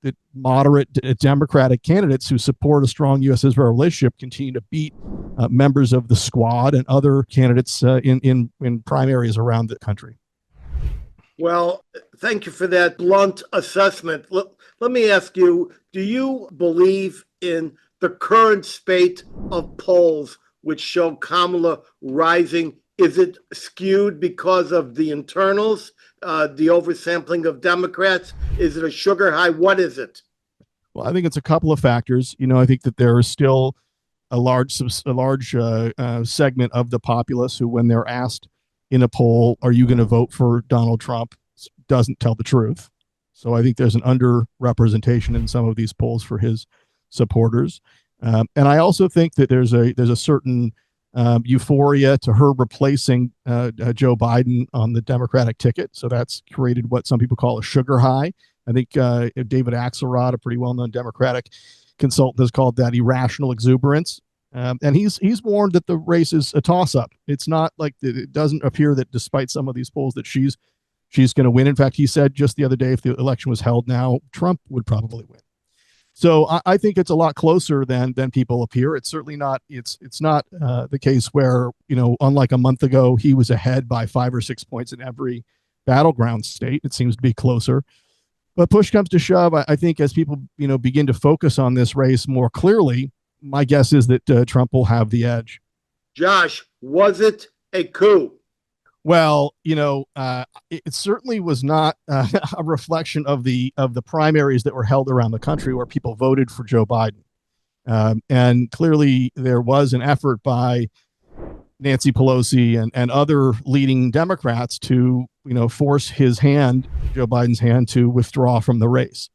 that moderate Democratic candidates who support a strong U.S.-Israel relationship continue to beat members of the Squad and other candidates in prime areas around the country.
Well, thank you for that blunt assessment. Let me ask you, do you believe in the current spate of polls which show Kamala rising? Is it skewed because of the internals, the oversampling of Democrats? Is it a sugar high? What is it?
Well, I think it's a couple of factors. I think that there is still a large segment of the populace who, when they're asked in a poll, "Are you going to vote for Donald Trump?" doesn't tell the truth. So I think there's an underrepresentation in some of these polls for his supporters, and I also think that there's a certain euphoria to her replacing Joe Biden on the Democratic ticket. So that's created what some people call a sugar high. I think David Axelrod, a pretty well-known Democratic consultant, has called that irrational exuberance. And he's warned that the race is a toss-up. It's not like it doesn't appear that, despite some of these polls, that she's going to win. In fact, he said just the other day, if the election was held now, Trump would probably win. So I think it's a lot closer than people appear. It's certainly not. It's not the case where, unlike a month ago, he was ahead by 5 or 6 points in every battleground state. It seems to be closer. But push comes to shove, I think as people begin to focus on this race more clearly, my guess is that Trump will have the edge.
Josh, was it a coup?
Well, it certainly was not a reflection of the primaries that were held around the country where people voted for Joe Biden. And clearly there was an effort by Nancy Pelosi and other leading Democrats to, force Joe Biden's hand, to withdraw from the race.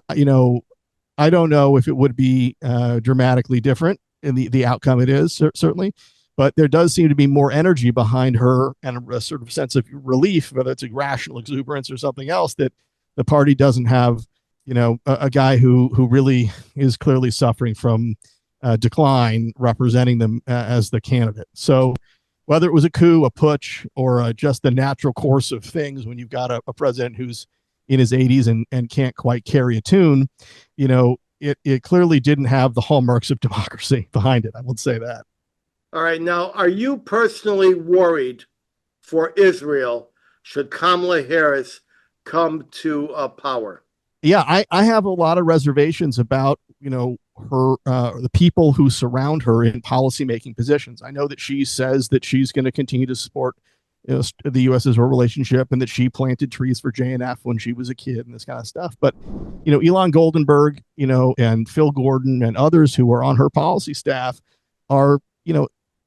I don't know if it would be dramatically different in the outcome. It is certainly. But there does seem to be more energy behind her and a sort of sense of relief, whether it's irrational exuberance or something else, that the party doesn't have, a guy who really is clearly suffering from decline representing them as the candidate. So whether it was a coup, a putsch, or just the natural course of things when you've got a president who's in his 80s and can't quite carry a tune, it clearly didn't have the hallmarks of democracy behind it. I would say that.
All right. Now, are you personally worried for Israel should Kamala Harris come to power?
Yeah, I have a lot of reservations about, her, the people who surround her in policymaking positions. I know that she says that she's going to continue to support the U.S.'s relationship and that she planted trees for JNF when she was a kid and this kind of stuff. But, Elon Goldenberg, and Phil Gordon and others who are on her policy staff are,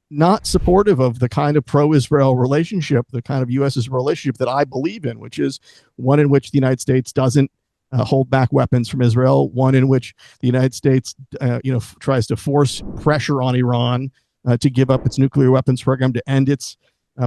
not supportive of the kind of pro-Israel relationship, the kind of U.S.'s relationship that I believe in, which is one in which the United States doesn't hold back weapons from Israel, one in which the United States, tries to force pressure on Iran to give up its nuclear weapons program, to end its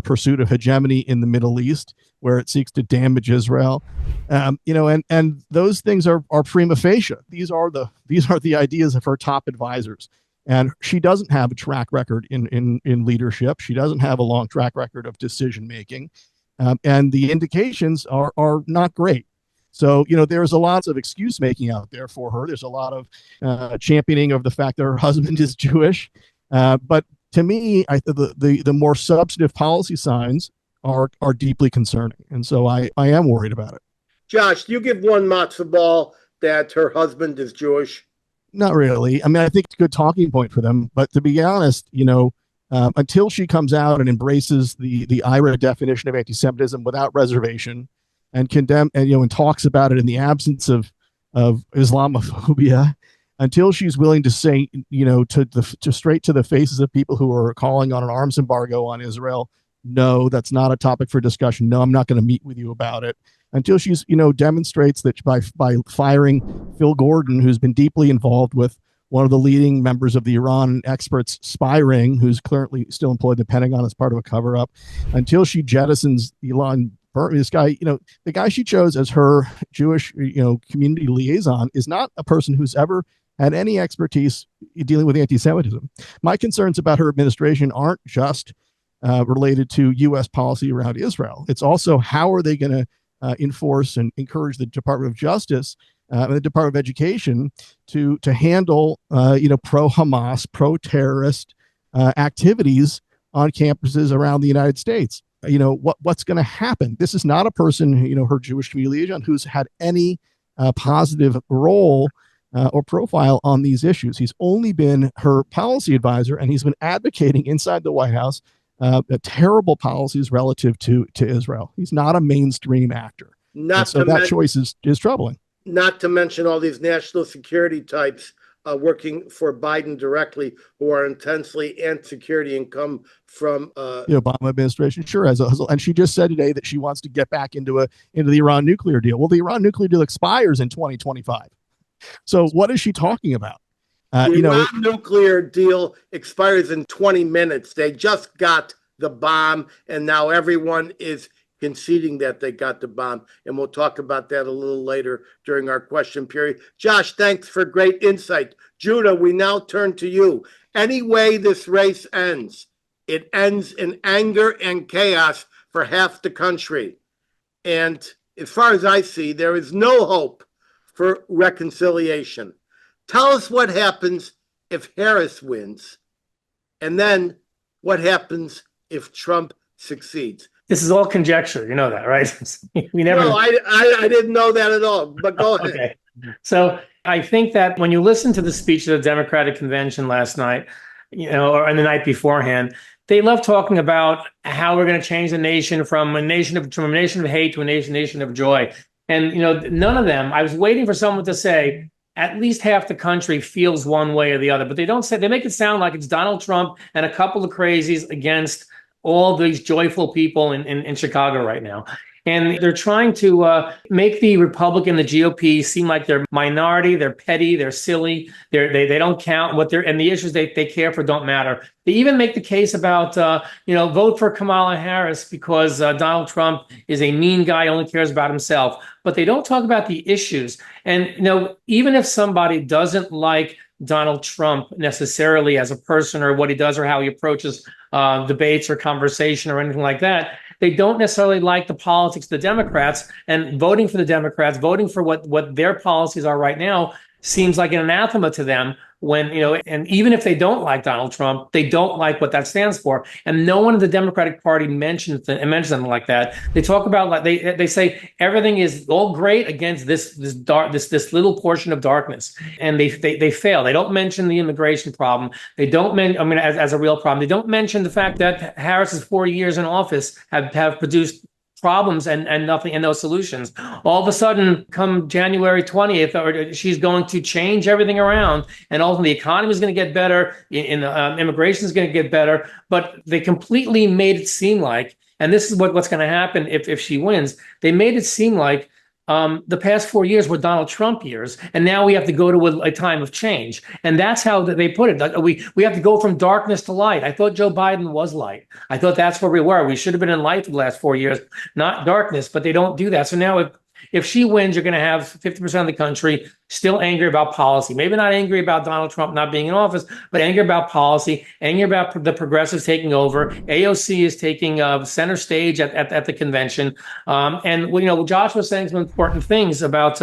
pursuit of hegemony in the Middle East, where it seeks to damage Israel. And those things are prima facie. These are the ideas of her top advisors. And she doesn't have a track record in leadership. She doesn't have a long track record of decision making. And the indications are not great. So, there's a lot of excuse making out there for her. There's a lot of championing of the fact that her husband is Jewish. But to me, the more substantive policy signs are deeply concerning. And so I am worried about it.
Josh, do you give one matzo ball that her husband is Jewish?
Not really. I mean, I think it's a good talking point for them. But to be honest, until she comes out and embraces the IRA definition of anti-Semitism without reservation and and talks about it in the absence of Islamophobia, until she's willing to say, to straight to the faces of people who are calling on an arms embargo on Israel, no, that's not a topic for discussion. No, I'm not going to meet with you about it. Until she's, demonstrates that by firing Phil Gordon, who's been deeply involved with one of the leading members of the Iran experts spy ring, who's currently still employed in the Pentagon as part of a cover-up, until she jettisons Elon, this guy, the guy she chose as her Jewish, community liaison is not a person who's ever had any expertise dealing with anti-Semitism. My concerns about her administration aren't just related to U.S. policy around Israel. It's also how are they going to enforce and encourage the Department of Justice and the Department of Education to handle pro-Hamas, pro-terrorist activities on campuses around the United States. What's going to happen? This is not a person, her Jewish community liaison, who's had any positive role or profile on these issues. He's only been her policy advisor, and he's been advocating inside the White House terrible policies relative to Israel. He's not a mainstream actor. So that choice is troubling.
Not to mention all these national security types working for Biden directly who are intensely anti-security and come from
the Obama administration. Sure, and she just said today that she wants to get back into the Iran nuclear deal. Well, the Iran nuclear deal expires in 2025. So what is she talking about?
the Iran nuclear deal expires in 20 minutes. They just got the bomb, and now everyone is conceding that they got the bomb. And we'll talk about that a little later during our question period. Josh, thanks for great insight. Judah, we now turn to you. Any way this race ends, it ends in anger and chaos for half the country. And as far as I see, there is no hope for reconciliation. Tell us what happens if Harris wins, and then what happens if Trump succeeds.
This is all conjecture. You know that, right? We never.
No, I didn't know that at all, but go ahead.
Okay. So I think that when you listen to the speech of the Democratic Convention last night, or the night beforehand, they love talking about how we're going to change the nation from a nation of hate to a nation of joy. And, none of them, I was waiting for someone to say, at least half the country feels one way or the other, but they don't say, they make it sound like it's Donald Trump and a couple of crazies against all these joyful people in Chicago right now. And they're trying to make the Republican, the GOP, seem like they're minority, they're petty, they're silly, they don't count, and the issues they care for don't matter. They even make the case about, vote for Kamala Harris because Donald Trump is a mean guy, only cares about himself. But they don't talk about the issues. And, even if somebody doesn't like Donald Trump necessarily as a person or what he does or how he approaches debates or conversation or anything like that, they don't necessarily like the politics of the Democrats, and voting for the Democrats, voting for what their policies are right now seems like an anathema to them when, and even if they don't like Donald Trump, they don't like what that stands for. And no one in the Democratic Party mentions them like that. They talk about, like, they say everything is all great against this little portion of darkness. And they fail. They don't mention the immigration problem. They don't mention, as a real problem. They don't mention the fact that Harris's 4 years in office have produced problems and nothing and no solutions. All of a sudden, come January 20th, she's going to change everything around, and ultimately the economy is going to get better, immigration is going to get better. But they completely made it seem like, and this is what's going to happen if she wins, they made it seem like the past 4 years were Donald Trump years, and now we have to go to a time of change. And that's how they put it. Like, we have to go from darkness to light. I thought Joe Biden was light. I thought that's where we were. We should have been in light for the last 4 years, not darkness, but they don't do that. So now if she wins, you're going to have 50% of the country still angry about policy. Maybe not angry about Donald Trump not being in office, but angry about policy, angry about the progressives taking over. AOC is taking center stage at the convention. And Josh was saying some important things about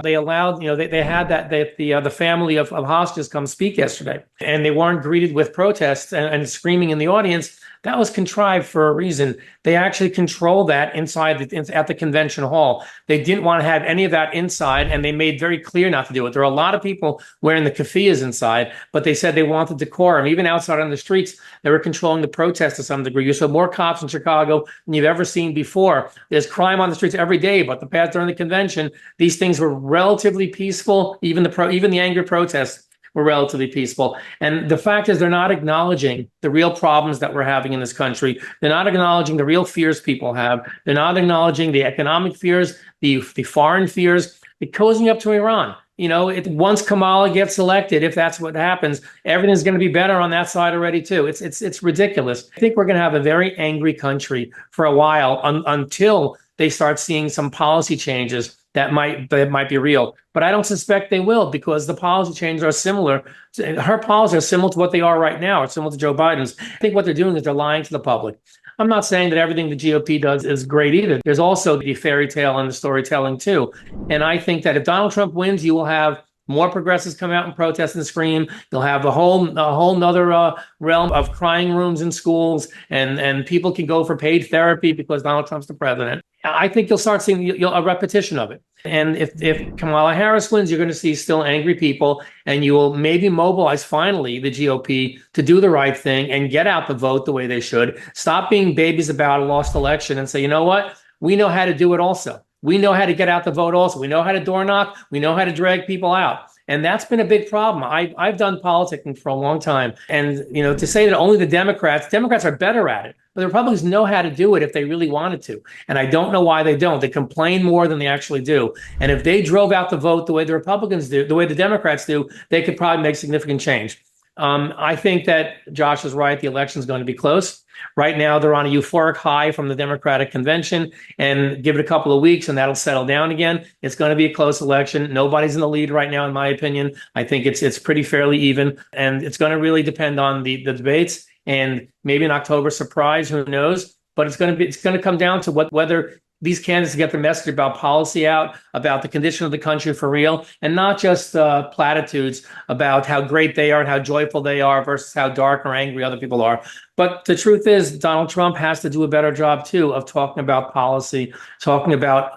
they allowed, they had the family of hostages come speak yesterday, and they weren't greeted with protests and screaming in the audience. That was contrived for a reason. They actually control that inside at the convention hall. They didn't want to have any of that inside, and they made very clear not to do it. There are a lot of people wearing the keffiyehs inside, but they said they wanted decorum. Even outside on the streets, they were controlling the protests to some degree. You saw more cops in Chicago than you've ever seen before. There's crime on the streets every day, but during the convention, these things were relatively peaceful. Even the angry protests were relatively peaceful. And the fact is, they're not acknowledging the real problems that we're having in this country. They're not acknowledging the real fears people have. They're not acknowledging the economic fears, the foreign fears, the cozying up to Iran. Once Kamala gets elected, if that's what happens, everything's going to be better on that side already too. It's ridiculous. I think we're going to have a very angry country for a while until they start seeing some policy changes that might be real. But I don't suspect they will, because the policy changes are similar. Her policies are similar to what they are right now, or similar to Joe Biden's. I think what they're doing is they're lying to the public. I'm not saying that everything the GOP does is great either. There's also the fairy tale and the storytelling too. And I think that if Donald Trump wins, you will have more progressives come out and protest and scream. You'll have a whole nother realm of crying rooms in schools, and people can go for paid therapy because Donald Trump's the president. I think you'll start seeing a repetition of it. And if Kamala Harris wins, you're going to see still angry people, and you will maybe mobilize finally the GOP to do the right thing and get out the vote the way they should. Stop being babies about a lost election and say, you know what? We know how to do it also. We know how to get out the vote also. We know how to door knock. We know how to drag people out. And that's been a big problem. I've done politicking for a long time. And, to say that only the Democrats are better at it, but the Republicans know how to do it if they really wanted to. And I don't know why they don't. They complain more than they actually do. And if they drove out the vote the way the Republicans do, the way the Democrats do, they could probably make significant change. I think that Josh is right. The election is going to be close. Right now, they're on a euphoric high from the Democratic convention, and give it a couple of weeks and that'll settle down again. It's going to be a close election. Nobody's in the lead right now, in my opinion. I think it's pretty fairly even, and it's going to really depend on the debates and maybe an October surprise. Who knows? But it's going to come down to whether these candidates get the message about policy out, about the condition of the country for real, and not just platitudes about how great they are and how joyful they are versus how dark or angry other people are. But the truth is, Donald Trump has to do a better job, too, of talking about policy, talking about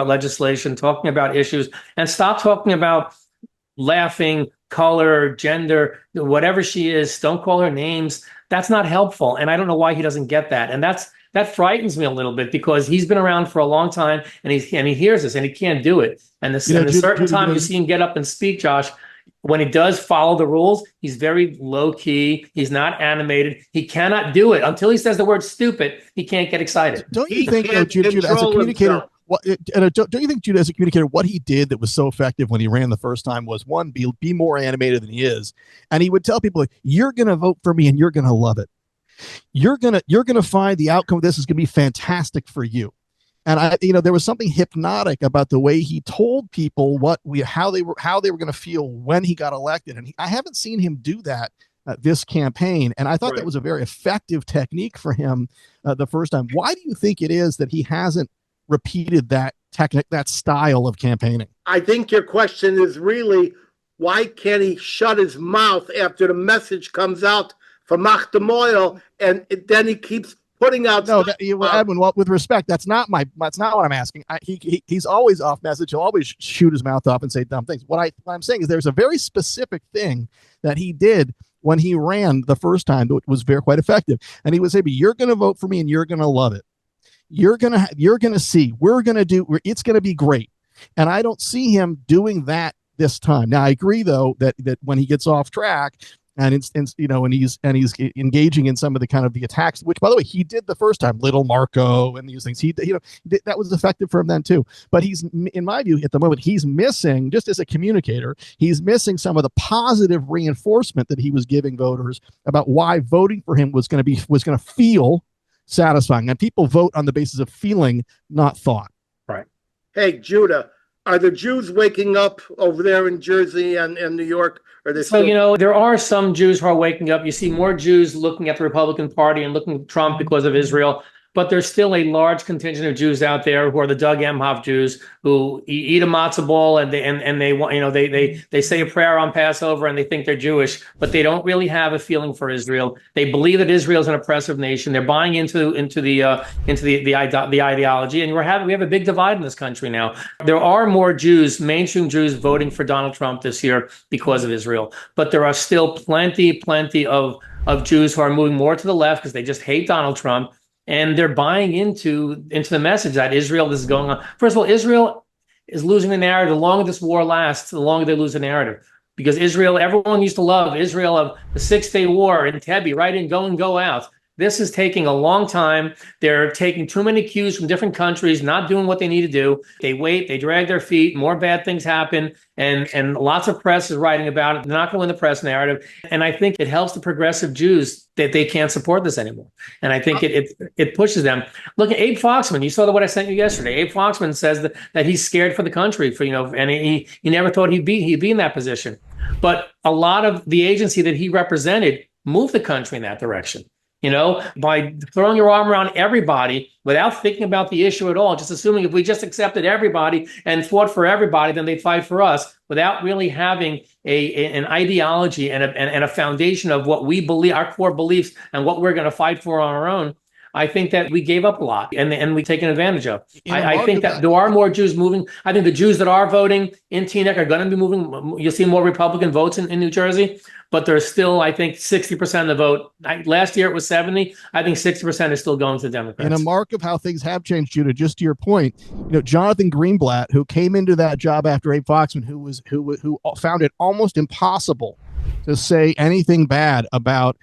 legislation, talking about issues, and stop talking about laughing, color, gender, whatever she is. Don't call her names. That's not helpful. And I don't know why he doesn't get that. And that frightens me a little bit, because he's been around for a long time and he hears this and he can't do it. And the certain time you see him get up and speak, Josh, when he does follow the rules, he's very low key. He's not animated. He cannot do it until he says the word stupid. He can't get excited.
Don't you think, Judah, as a communicator, don't you think, Judah, as a communicator, what he did that was so effective when he ran the first time was, one, be more animated than he is, and he would tell people, like, you're going to vote for me and you're going to love it. You're gonna find the outcome of this is gonna be fantastic for you. And there was something hypnotic about the way he told people how they were gonna feel when he got elected. And I haven't seen him do that this campaign. And I thought that was a very effective technique for him the first time. Why do you think it is that he hasn't repeated that technique, that style of campaigning?
I think your question is really, why can't he shut his mouth after the message comes out from Marc and then he keeps putting out.
No, Edwin. Well, with respect, that's not what I'm asking. He's always off message. He'll always shoot his mouth off and say dumb things. What I'm saying is there's a very specific thing that he did when he ran the first time that was quite effective. And he would say, "But you're going to vote for me, and you're going to love it. You're going to see. It's going to be great." And I don't see him doing that this time. Now, I agree though that when he gets off track. And he's engaging in some of the kind of the attacks, which, by the way, he did the first time, little Marco and these things. That was effective for him then too. But he's, in my view, at the moment, he's missing, just as a communicator, he's missing some of the positive reinforcement that he was giving voters about why voting for him was going to feel satisfying. And people vote on the basis of feeling, not thought.
Right.
Hey, Judah, are the Jews waking up over there in Jersey and New York?
There are some Jews who are waking up. You see more Jews looking at the Republican Party and looking at Trump because of Israel. But there's still a large contingent of Jews out there who are the Doug Emhoff Jews who eat a matzah ball and they say a prayer on Passover and they think they're Jewish, but they don't really have a feeling for Israel. They believe that Israel is an oppressive nation. They're buying into the ideology, and we have a big divide in this country now. There are more Jews, mainstream Jews, voting for Donald Trump this year because of Israel, but there are still plenty of Jews who are moving more to the left because they just hate Donald Trump. And they're buying into the message that Israel is going on. First of all, Israel is losing the narrative. The longer this war lasts, the longer they lose the narrative. Because Israel, everyone used to love Israel of the 6-Day War in Entebbe, right in, go and go out. This is taking a long time. They're taking too many cues from different countries, not doing what they need to do. They wait, they drag their feet, more bad things happen, and lots of press is writing about it. They're not going to win the press narrative. And I think it helps the progressive Jews that they can't support this anymore. And I think it pushes them. Look at Abe Foxman. You saw what I sent you yesterday. Abe Foxman says that he's scared for the country, and he never thought he'd be in that position. But a lot of the agency that he represented moved the country in that direction. By throwing your arm around everybody without thinking about the issue at all, just assuming if we just accepted everybody and fought for everybody, then they'd fight for us, without really having an ideology and a foundation of what we believe, our core beliefs, and what we're going to fight for on our own. I think that we gave up a lot and we've taken advantage of. I think that
that
there are more Jews moving. I think the Jews that are voting in Teaneck are going to be moving. You'll see more Republican votes in New Jersey, but there's still, I think, 60% of the vote. Last year it was 70. I think 60% is still going to the Democrats.
And a mark of how things have changed, Judah, just to your point, Jonathan Greenblatt, who came into that job after Abe Foxman, who found it almost impossible to say anything bad about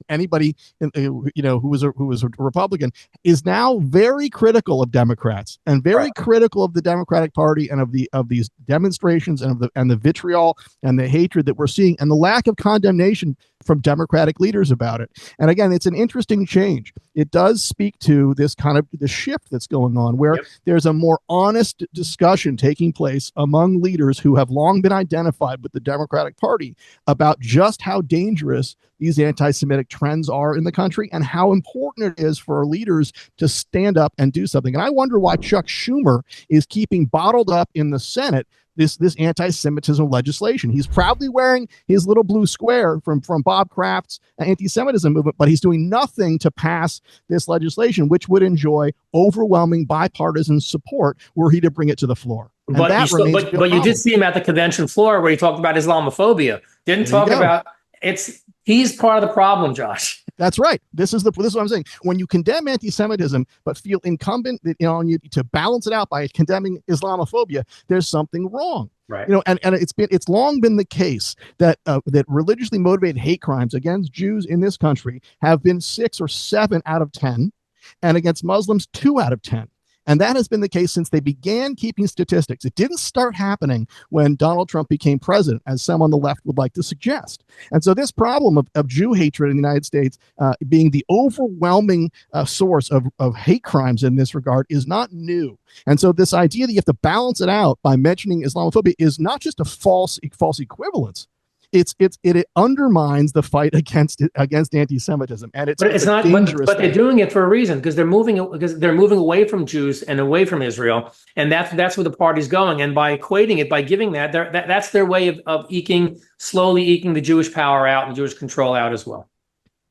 anybody who was a Republican, is now very critical of Democrats and very critical of the Democratic Party and of these demonstrations and the vitriol and the hatred that we're seeing and the lack of condemnation from Democratic leaders about it. And again, it's an interesting change. It does speak to this kind of the shift that's going on where there's a more honest discussion taking place among leaders who have long been identified with the Democratic Party about just how dangerous these anti-Semitic trends are in the country and how important it is for our leaders to stand up and do something. And I wonder why Chuck Schumer is keeping bottled up in the Senate this anti-Semitism legislation. He's proudly wearing his little blue square from Bob Kraft's anti-Semitism movement, but he's doing nothing to pass this legislation, which would enjoy overwhelming bipartisan support were he to bring it to the floor.
But you did see him at the convention floor where he talked about Islamophobia. Didn't talk about he's part of the problem, Josh.
That's right. This is what I'm saying. When you condemn anti-Semitism, but feel incumbent on you to balance it out by condemning Islamophobia, there's something wrong.
Right.
And it's long been the case that that religiously motivated hate crimes against Jews in this country have been 6 or 7 out of 10, and against Muslims 2 out of 10. And that has been the case since they began keeping statistics. It didn't start happening when Donald Trump became president, as some on the left would like to suggest. And so this problem of Jew hatred in the United States being the overwhelming source of hate crimes in this regard is not new. And so this idea that you have to balance it out by mentioning Islamophobia is not just a false equivalence. It undermines the fight against anti-Semitism, and it's not dangerous.
But they're doing it for a reason, because they're moving away from Jews and away from Israel, and that's where the party's going. And by equating it, by giving that's their way of slowly eking the Jewish power out and Jewish control out as well.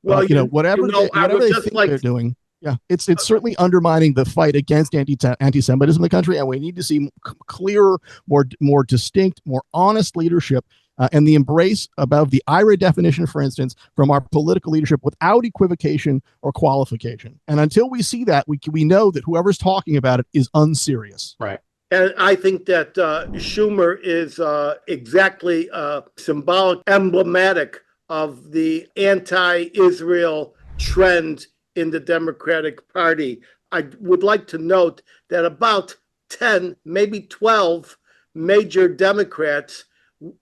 Well, whatever they think they're doing. Yeah, it's certainly undermining the fight against anti-Semitism in the country, and we need to see clearer, more distinct, more honest leadership. And the embrace above the IRA definition, for instance, from our political leadership without equivocation or qualification. And until we see that, we know that whoever's talking about it is unserious.
Right.
And I think that Schumer is exactly symbolic, emblematic of the anti-Israel trend in the Democratic Party. I would like to note that about 10, maybe 12 major Democrats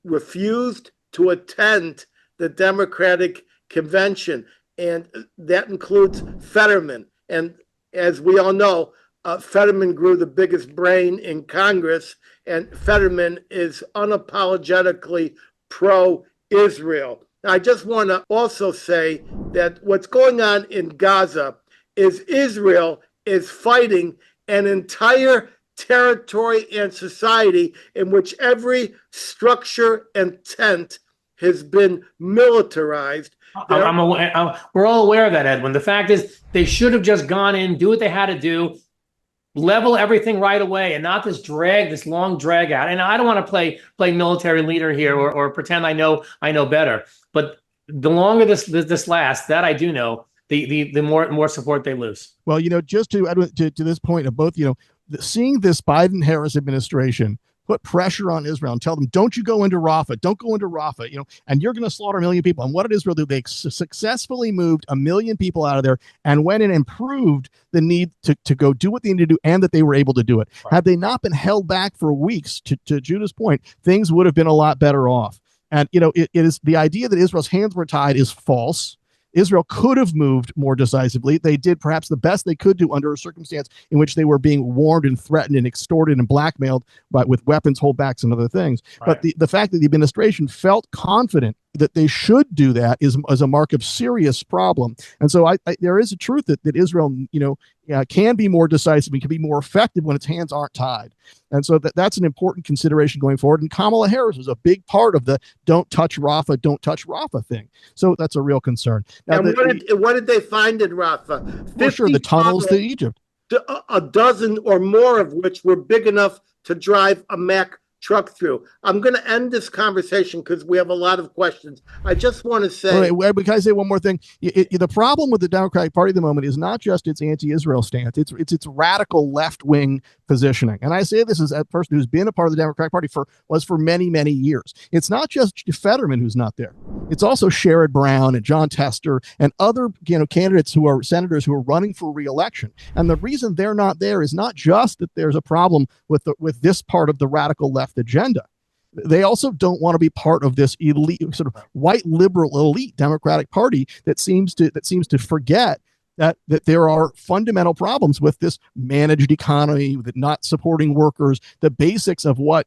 refused to attend the Democratic convention, and that includes Fetterman. And as we all know, Fetterman grew the biggest brain in Congress, and Fetterman is unapologetically pro-Israel. I just want to also say that what's going on in Gaza is Israel is fighting an entire territory and society in which every structure and tent has been militarized.
We're all aware of that, Edwin. The fact is, they should have just gone in, do what they had to do, level everything right away, and not this long drag out. And I don't want to play military leader here or pretend I know better. But the longer this lasts, that I do know, the more support they lose.
Well, just to this point of both, seeing this Biden-Harris administration put pressure on Israel and tell them, don't you go into Rafah, don't go into Rafah, and you're going to slaughter 1 million people. And what did Israel do? They successfully moved 1 million people out of there and went in and proved the need to go do what they needed to do, and that they were able to do it. Right. Had they not been held back for weeks, to Judah's point, things would have been a lot better off. And, it is the idea that Israel's hands were tied is false. Israel could have moved more decisively. They did perhaps the best they could do under a circumstance in which they were being warned and threatened and extorted and blackmailed with weapons holdbacks and other things. Right. But the fact that the administration felt confident that they should do that is a mark of serious problem. And so there is a truth that Israel, can be more decisive and can be more effective when its hands aren't tied. And so that's an important consideration going forward. And Kamala Harris was a big part of the don't touch Rafah thing. So that's a real concern. Now,
and what did they find in Rafah?
For sure, the tunnels to Egypt.
A dozen or more of which were big enough to drive a Mack truck through. I'm going to end this conversation because we have a lot of questions. I just want to say...
Wait, can I say one more thing? The problem with the Democratic Party at the moment is not just its anti-Israel stance, it's its radical left-wing positioning. And I say this as a person who's been a part of the Democratic Party for many, many years. It's not just Fetterman who's not there. It's also Sherrod Brown and John Tester and other candidates who are senators who are running for re-election. And the reason they're not there is not just that there's a problem with this part of the radical left agenda. They also don't want to be part of this elite, sort of white liberal elite Democratic Party that seems to forget that there are fundamental problems with this managed economy, with not supporting workers, the basics of what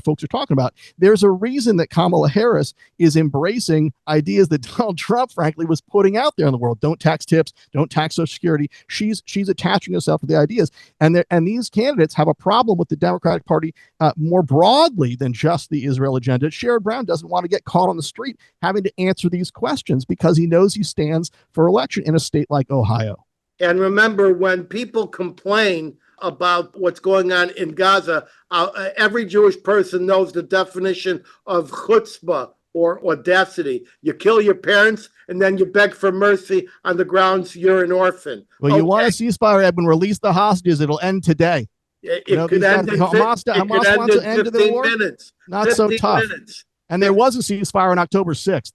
folks are talking about. There's a reason that Kamala Harris is embracing ideas that Donald Trump, frankly, was putting out there in the world. Don't tax tips, don't tax Social Security. She's attaching herself to the ideas. And these candidates have a problem with the Democratic Party more broadly than just the Israel agenda. Sherrod Brown doesn't want to get caught on the street having to answer these questions because he knows he stands for election in a state like Ohio.
And remember, when people complain about what's going on in Gaza, every Jewish person knows the definition of chutzpah or audacity. You kill your parents and then you beg for mercy on the grounds you're an orphan.
Well, you want a ceasefire, Edwin, release the hostages. It'll end today.
It could end in 15 minutes.
Not so tough.
Minutes.
And there was a ceasefire on October 6th.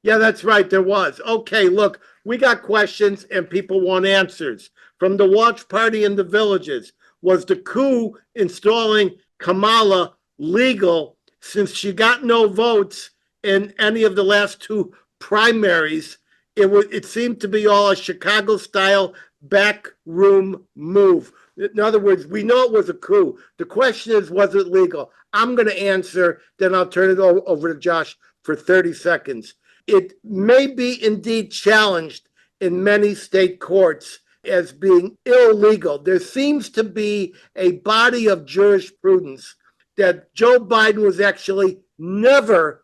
Yeah, that's right. There was. Okay, look, we got questions and people want answers. From the watch party in the villages, was the coup installing Kamala legal since she got no votes in any of the last two primaries? It seemed to be all a Chicago-style backroom move. In other words, we know it was a coup. The question is, was it legal? I'm going to answer, then I'll turn it over to Josh for 30 seconds. It may be indeed challenged in many state courts as being illegal. There seems to be a body of jurisprudence that Joe Biden was actually never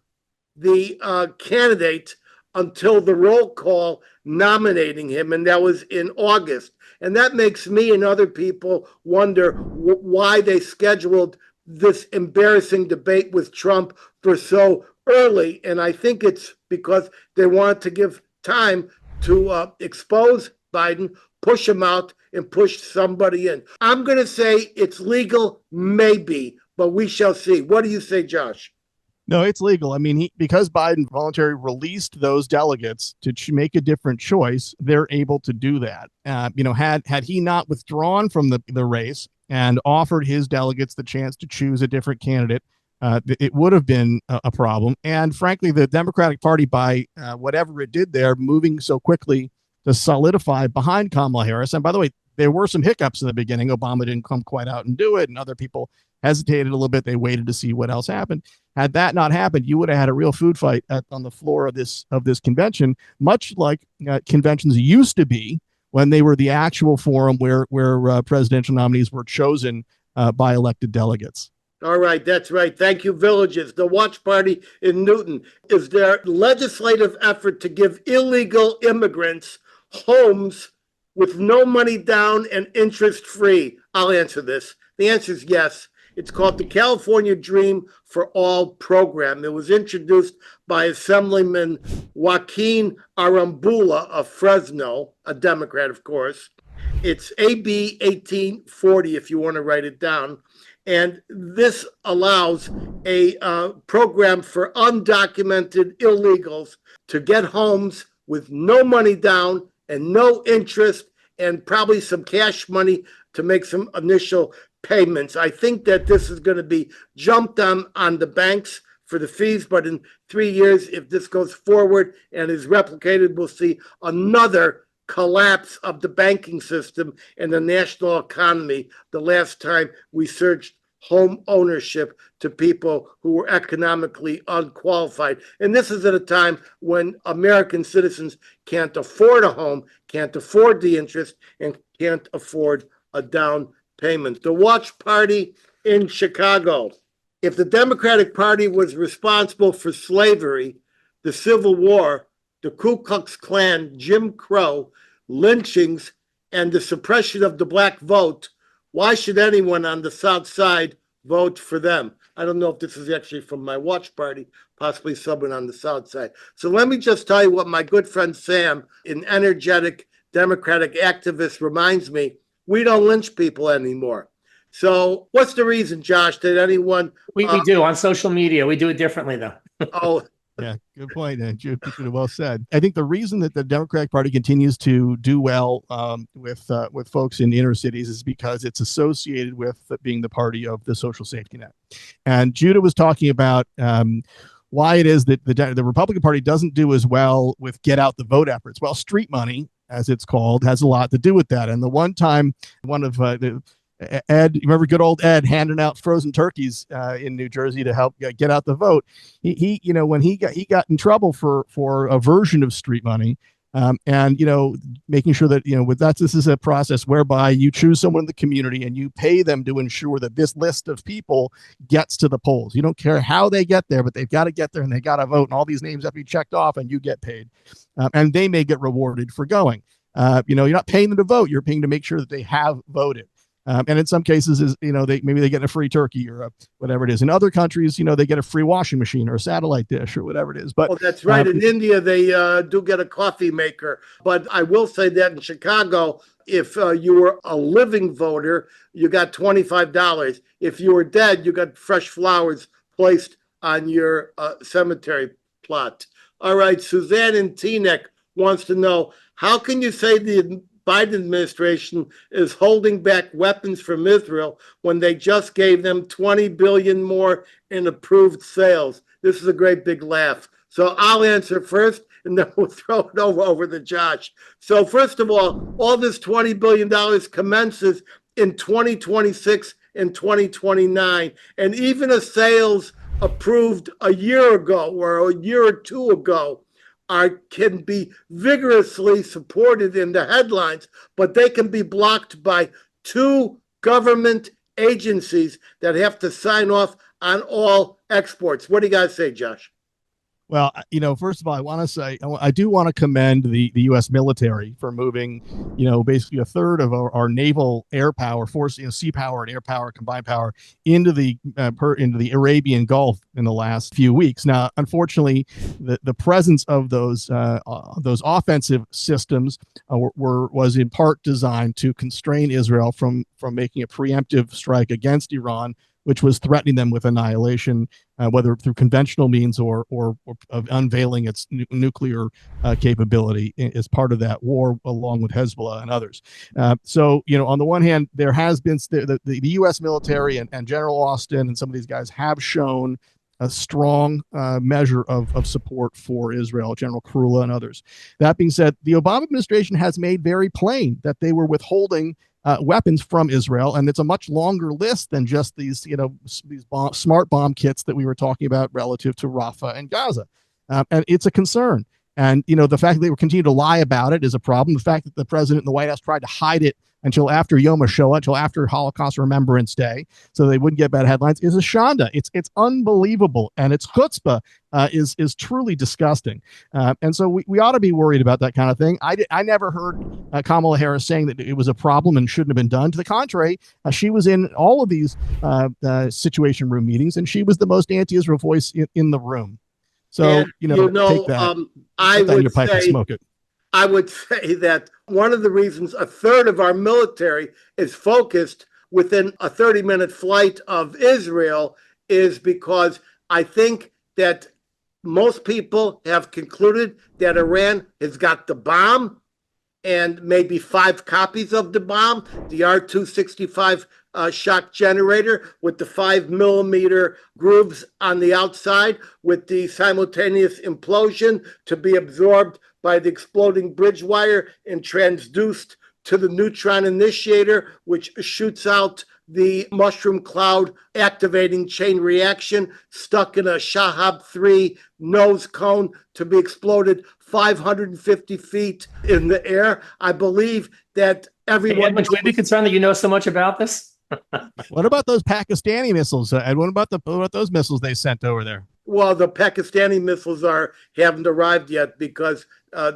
the candidate until the roll call nominating him, and that was in August. And that makes me and other people wonder why they scheduled this embarrassing debate with Trump for so early. And I think it's because they want to give time to expose Biden, push him out, and push somebody in. I'm going to say it's legal, maybe, but we shall see. What do you say, Josh?
No, it's legal. I mean, because Biden voluntarily released those delegates to make a different choice, they're able to do that. Had he not withdrawn from the race and offered his delegates the chance to choose a different candidate, it would have been a problem. And frankly, the Democratic Party, by whatever it did there, moving so quickly to solidify behind Kamala Harris. And by the way, there were some hiccups in the beginning. Obama didn't come quite out and do it, and other people hesitated a little bit. They waited to see what else happened. Had that not happened, you would have had a real food fight on the floor of this convention, much like conventions used to be when they were the actual forum where presidential nominees were chosen by elected delegates.
All right, that's right. Thank you, Villages. The watch party in Newton. Is there legislative effort to give illegal immigrants homes with no money down and interest free? I'll answer this. The answer is yes. It's called the California Dream for All program. It was introduced by Assemblyman Joaquin Arambula of Fresno, a Democrat, of course. It's AB 1840, if you want to write it down. And this allows a program for undocumented illegals to get homes with no money down and no interest and probably some cash money to make some initial payments. I think that this is going to be jumped on the banks for the fees, but in 3 years, if this goes forward and is replicated, we'll see another collapse of the banking system and the national economy. The last time we surged home ownership to people who were economically unqualified. And this is at a time when American citizens can't afford a home, can't afford the interest, and can't afford a down payment. The Watch Party in Chicago. If the Democratic Party was responsible for slavery, the Civil War, the Ku Klux Klan, Jim Crow, lynchings, and the suppression of the black vote, why should anyone on the South Side vote for them? I don't know if this is actually from my watch party, possibly someone on the South Side. So let me just tell you what my good friend Sam, an energetic Democratic activist, reminds me. We don't lynch people anymore. So what's the reason, Josh, that anyone...
We do on social media. We do it differently, though.
Oh,
yeah, good point. Jude, well said. I think the reason that the Democratic Party continues to do well with folks in inner cities is because it's associated with being the party of the social safety net. And Judah was talking about why it is that the Republican Party doesn't do as well with get out the vote efforts. Well, street money, as it's called, has a lot to do with that. And the one time, one of Ed, you remember good old Ed handing out frozen turkeys in New Jersey to help get out the vote. He when he got in trouble for a version of street money, and making sure that this is a process whereby you choose someone in the community and you pay them to ensure that this list of people gets to the polls. You don't care how they get there, but they've got to get there and they got to vote, and all these names have to be checked off, and you get paid, and they may get rewarded for going. You're not paying them to vote; you're paying to make sure that they have voted. And in some cases, they get a free turkey or whatever it is. In other countries, they get a free washing machine or a satellite dish or whatever it is. But
that's right. In India, they do get a coffee maker. But I will say that in Chicago, if you were a living voter, you got $25. If you were dead, you got fresh flowers placed on your cemetery plot. All right, Suzanne in Teaneck wants to know, how can you say the Biden administration is holding back weapons from Israel when they just gave them 20 billion more in approved sales? This is a great big laugh. So I'll answer first, and then we'll throw it over to Josh. So first of all this $20 billion commences in 2026 and 2029. And even a sales approved a year ago or a year or two ago can be vigorously supported in the headlines, but they can be blocked by two government agencies that have to sign off on all exports. What do you guys say, Josh?
Well, first of all, I want to say I do want to commend the U.S. military for moving, basically a third of our naval air power force, sea power and air power, combined power into the Arabian Gulf in the last few weeks. Now, unfortunately, the presence of those offensive systems was in part designed to constrain Israel from making a preemptive strike against Iran, which was threatening them with annihilation, whether through conventional means or of unveiling its nuclear capability as part of that war, along with Hezbollah and others. So, on the one hand, there has been the U.S. military and General Austin and some of these guys have shown a strong measure of support for Israel, General Kurula and others. That being said, the Obama administration has made very plain that they were withholding weapons from Israel, and it's a much longer list than just these smart bomb kits that we were talking about relative to Rafah and Gaza, and it's a concern. And the fact that they were continuing to lie about it is a problem. The fact that the president and the White House tried to hide it until after Yom HaShoah, until after Holocaust Remembrance Day, so they wouldn't get bad headlines, is a shanda. It's unbelievable, and its chutzpah is truly disgusting. And so we ought to be worried about that kind of thing. I never heard Kamala Harris saying that it was a problem and shouldn't have been done. To the contrary, she was in all of these Situation Room meetings, and she was the most anti-Israel voice in the room. So, take that.
I would
pipe and smoke it.
I would say that one of the reasons a third of our military is focused within a 30-minute flight of Israel is because I think that most people have concluded that Iran has got the bomb and maybe 5 copies of the bomb, the R-265 shock generator with the 5mm grooves on the outside with the simultaneous implosion to be absorbed by the exploding bridge wire and transduced to the neutron initiator, which shoots out the mushroom cloud activating chain reaction, stuck in a Shahab 3 nose cone to be exploded 550 feet in the air. I believe that everyone...
Edwin, should we be concerned that you know so much about this?
What about those Pakistani missiles, Edwin? What about those missiles they sent over there?
Well, the Pakistani missiles haven't arrived yet because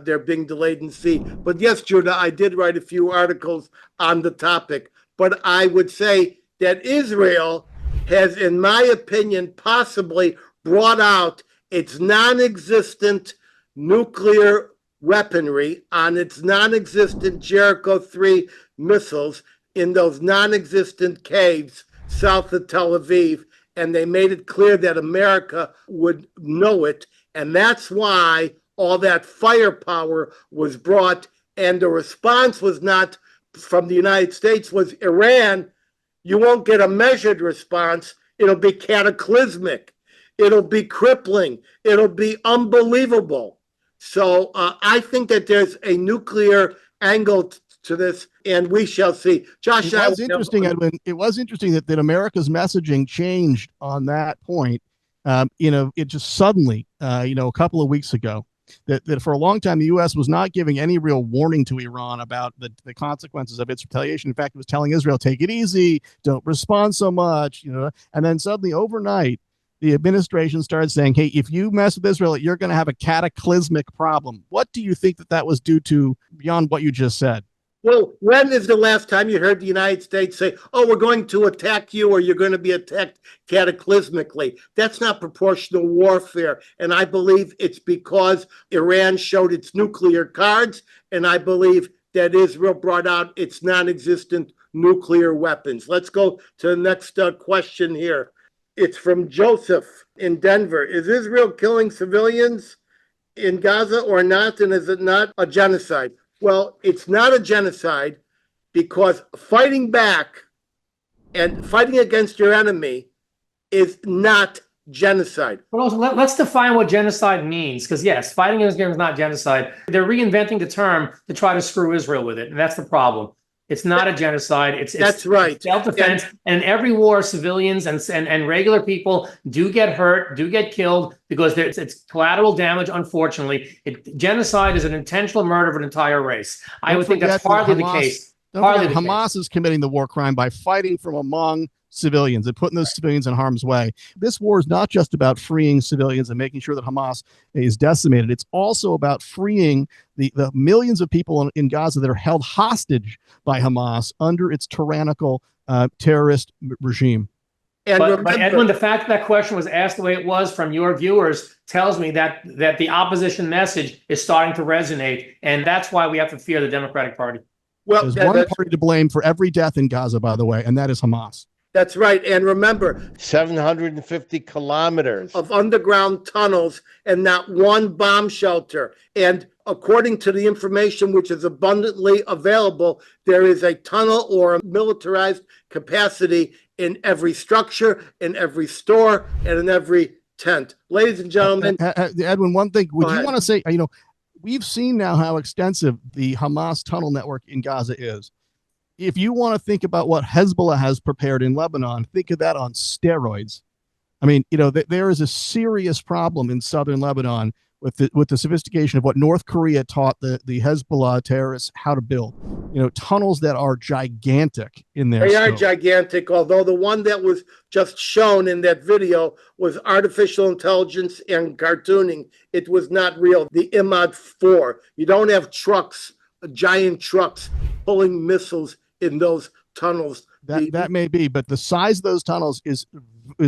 they're being delayed in sea. But yes, Judah, I did write a few articles on the topic. But I would say that Israel has, in my opinion, possibly brought out its non-existent nuclear weaponry on its non-existent Jericho 3 missiles in those non-existent caves south of Tel Aviv. And they made it clear that America would know it. And that's why all that firepower was brought. And the response was not from the United States, was Iran. You won't get a measured response. It'll be cataclysmic. It'll be crippling. It'll be unbelievable. So I think that there's a nuclear angle to this, and we shall see. Josh,
it was interesting, Edwin. It was interesting that America's messaging changed on that point. It just suddenly, a couple of weeks ago, that for a long time the U.S. was not giving any real warning to Iran about the consequences of its retaliation. In fact, it was telling Israel, take it easy, don't respond so much, And then suddenly, overnight, the administration started saying, hey, if you mess with Israel, you're going to have a cataclysmic problem. What do you think that was due to beyond what you just said?
Well, when is the last time you heard the United States say, oh, we're going to attack you or you're going to be attacked cataclysmically? That's not proportional warfare. And I believe it's because Iran showed its nuclear cards. And I believe that Israel brought out its non-existent nuclear weapons. Let's go to the next question here. It's from Joseph in Denver. Is Israel killing civilians in Gaza or not? And is it not a genocide? Well, it's not a genocide because fighting back and fighting against your enemy is not genocide.
But also, let's define what genocide means, because yes, fighting against Israel is not genocide. They're reinventing the term to try to screw Israel with it, and that's the problem. It's not a genocide. That's right. Self-defense. And in every war, civilians and regular people do get hurt, do get killed because it's collateral damage, unfortunately. Genocide is an intentional murder of an entire race. I would think that's partly the case.
Hamas is committing the war crime by fighting from among civilians and putting those civilians in harm's way. This war is not just about freeing civilians and making sure that Hamas is decimated. It's also about freeing the millions of people in Gaza that are held hostage by Hamas under its tyrannical terrorist regime.
But Edwin, the fact that question was asked the way it was from your viewers tells me that the opposition message is starting to resonate, and that's why we have to fear the Democratic Party.
Well, there's one party to blame for every death in Gaza, by the way, and that is Hamas.
That's right. And remember,
750 kilometers
of underground tunnels and not one bomb shelter. And according to the information which is abundantly available, there is a tunnel or a militarized capacity in every structure, in every store, and in every tent. Ladies and gentlemen.
Edwin, one thing, would you want to say, we've seen now how extensive the Hamas tunnel network in Gaza is. If you want to think about what Hezbollah has prepared in Lebanon, think of that on steroids. I mean, there is a serious problem in southern Lebanon with the sophistication of what North Korea taught the Hezbollah terrorists how to build. Tunnels that are gigantic in their scope.
They are gigantic, although the one that was just shown in that video was artificial intelligence and cartooning. It was not real. The Imad 4. You don't have trucks, giant trucks pulling missiles in those tunnels.
That may be, but the size of those tunnels is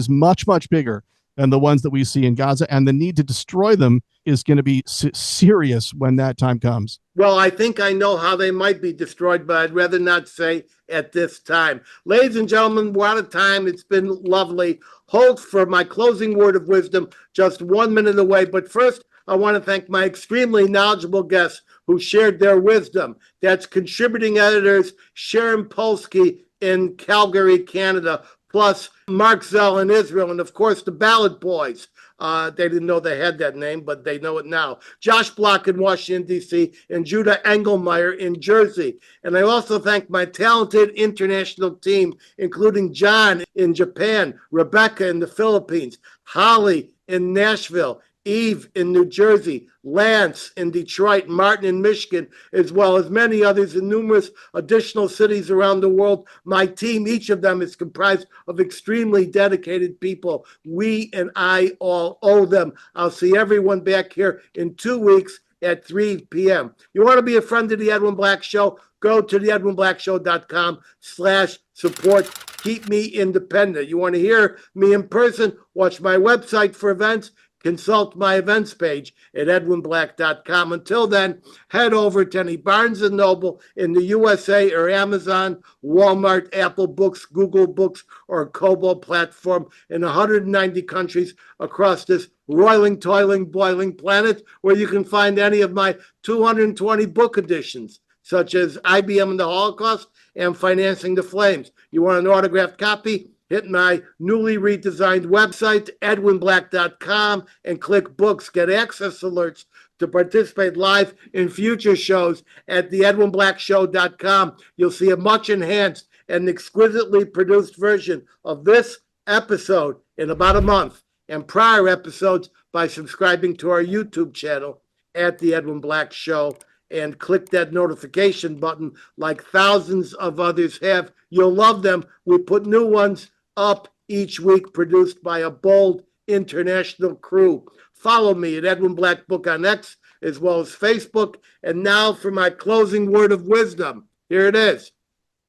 much, much bigger than the ones that we see in Gaza, and the need to destroy them is going to be serious when that time comes.
Well, I think I know how they might be destroyed, but I'd rather not say at this time. Ladies and gentlemen, we're out of time. It's been lovely. Hold for my closing word of wisdom, just 1 minute away. But first, I want to thank my extremely knowledgeable guests who shared their wisdom. That's contributing editors Sharon Polsky in Calgary, Canada, plus Marc, Zell in Israel, and of course the Ballot Boys. They didn't know they had that name, but they know it now. Josh Block in Washington, D.C., and Juda Engelmayer in Jersey. And I also thank my talented international team, including John in Japan, Rebecca in the Philippines, Holly in Nashville, Eve in New Jersey, Lance in Detroit, Martin in Michigan, as well as many others in numerous additional cities around the world. My team, each of them, is comprised of extremely dedicated people. We and I all owe them. I'll see everyone back here in 2 weeks at 3 p.m. You want to be a friend of the Edwin Black Show? Go to theedwinblackshow.com/support. Keep me independent. You want to hear me in person? Watch my website for events. Consult my events page at edwinblack.com. Until then, head over to any Barnes & Noble in the USA or Amazon, Walmart, Apple Books, Google Books, or Kobo platform in 190 countries across this roiling, toiling, boiling planet, where you can find any of my 220 book editions, such as IBM and the Holocaust and Financing the Flames. You want an autographed copy? Hit my newly redesigned website, edwinblack.com, and click books. Get access alerts to participate live in future shows at theedwinblackshow.com. You'll see a much enhanced and exquisitely produced version of this episode in about a month, and prior episodes by subscribing to our YouTube channel at The Edwin Black Show, and click that notification button like thousands of others have. You'll love them. We put new ones up each week, produced by a bold international crew. Follow me at Edwin Black Book on X, as well as Facebook. And now for my closing word of wisdom. Here it is.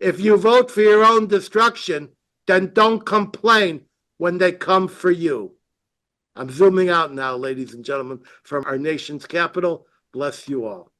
If you vote for your own destruction, then don't complain when they come for you. I'm zooming out now, ladies and gentlemen, from our nation's capital. Bless you all.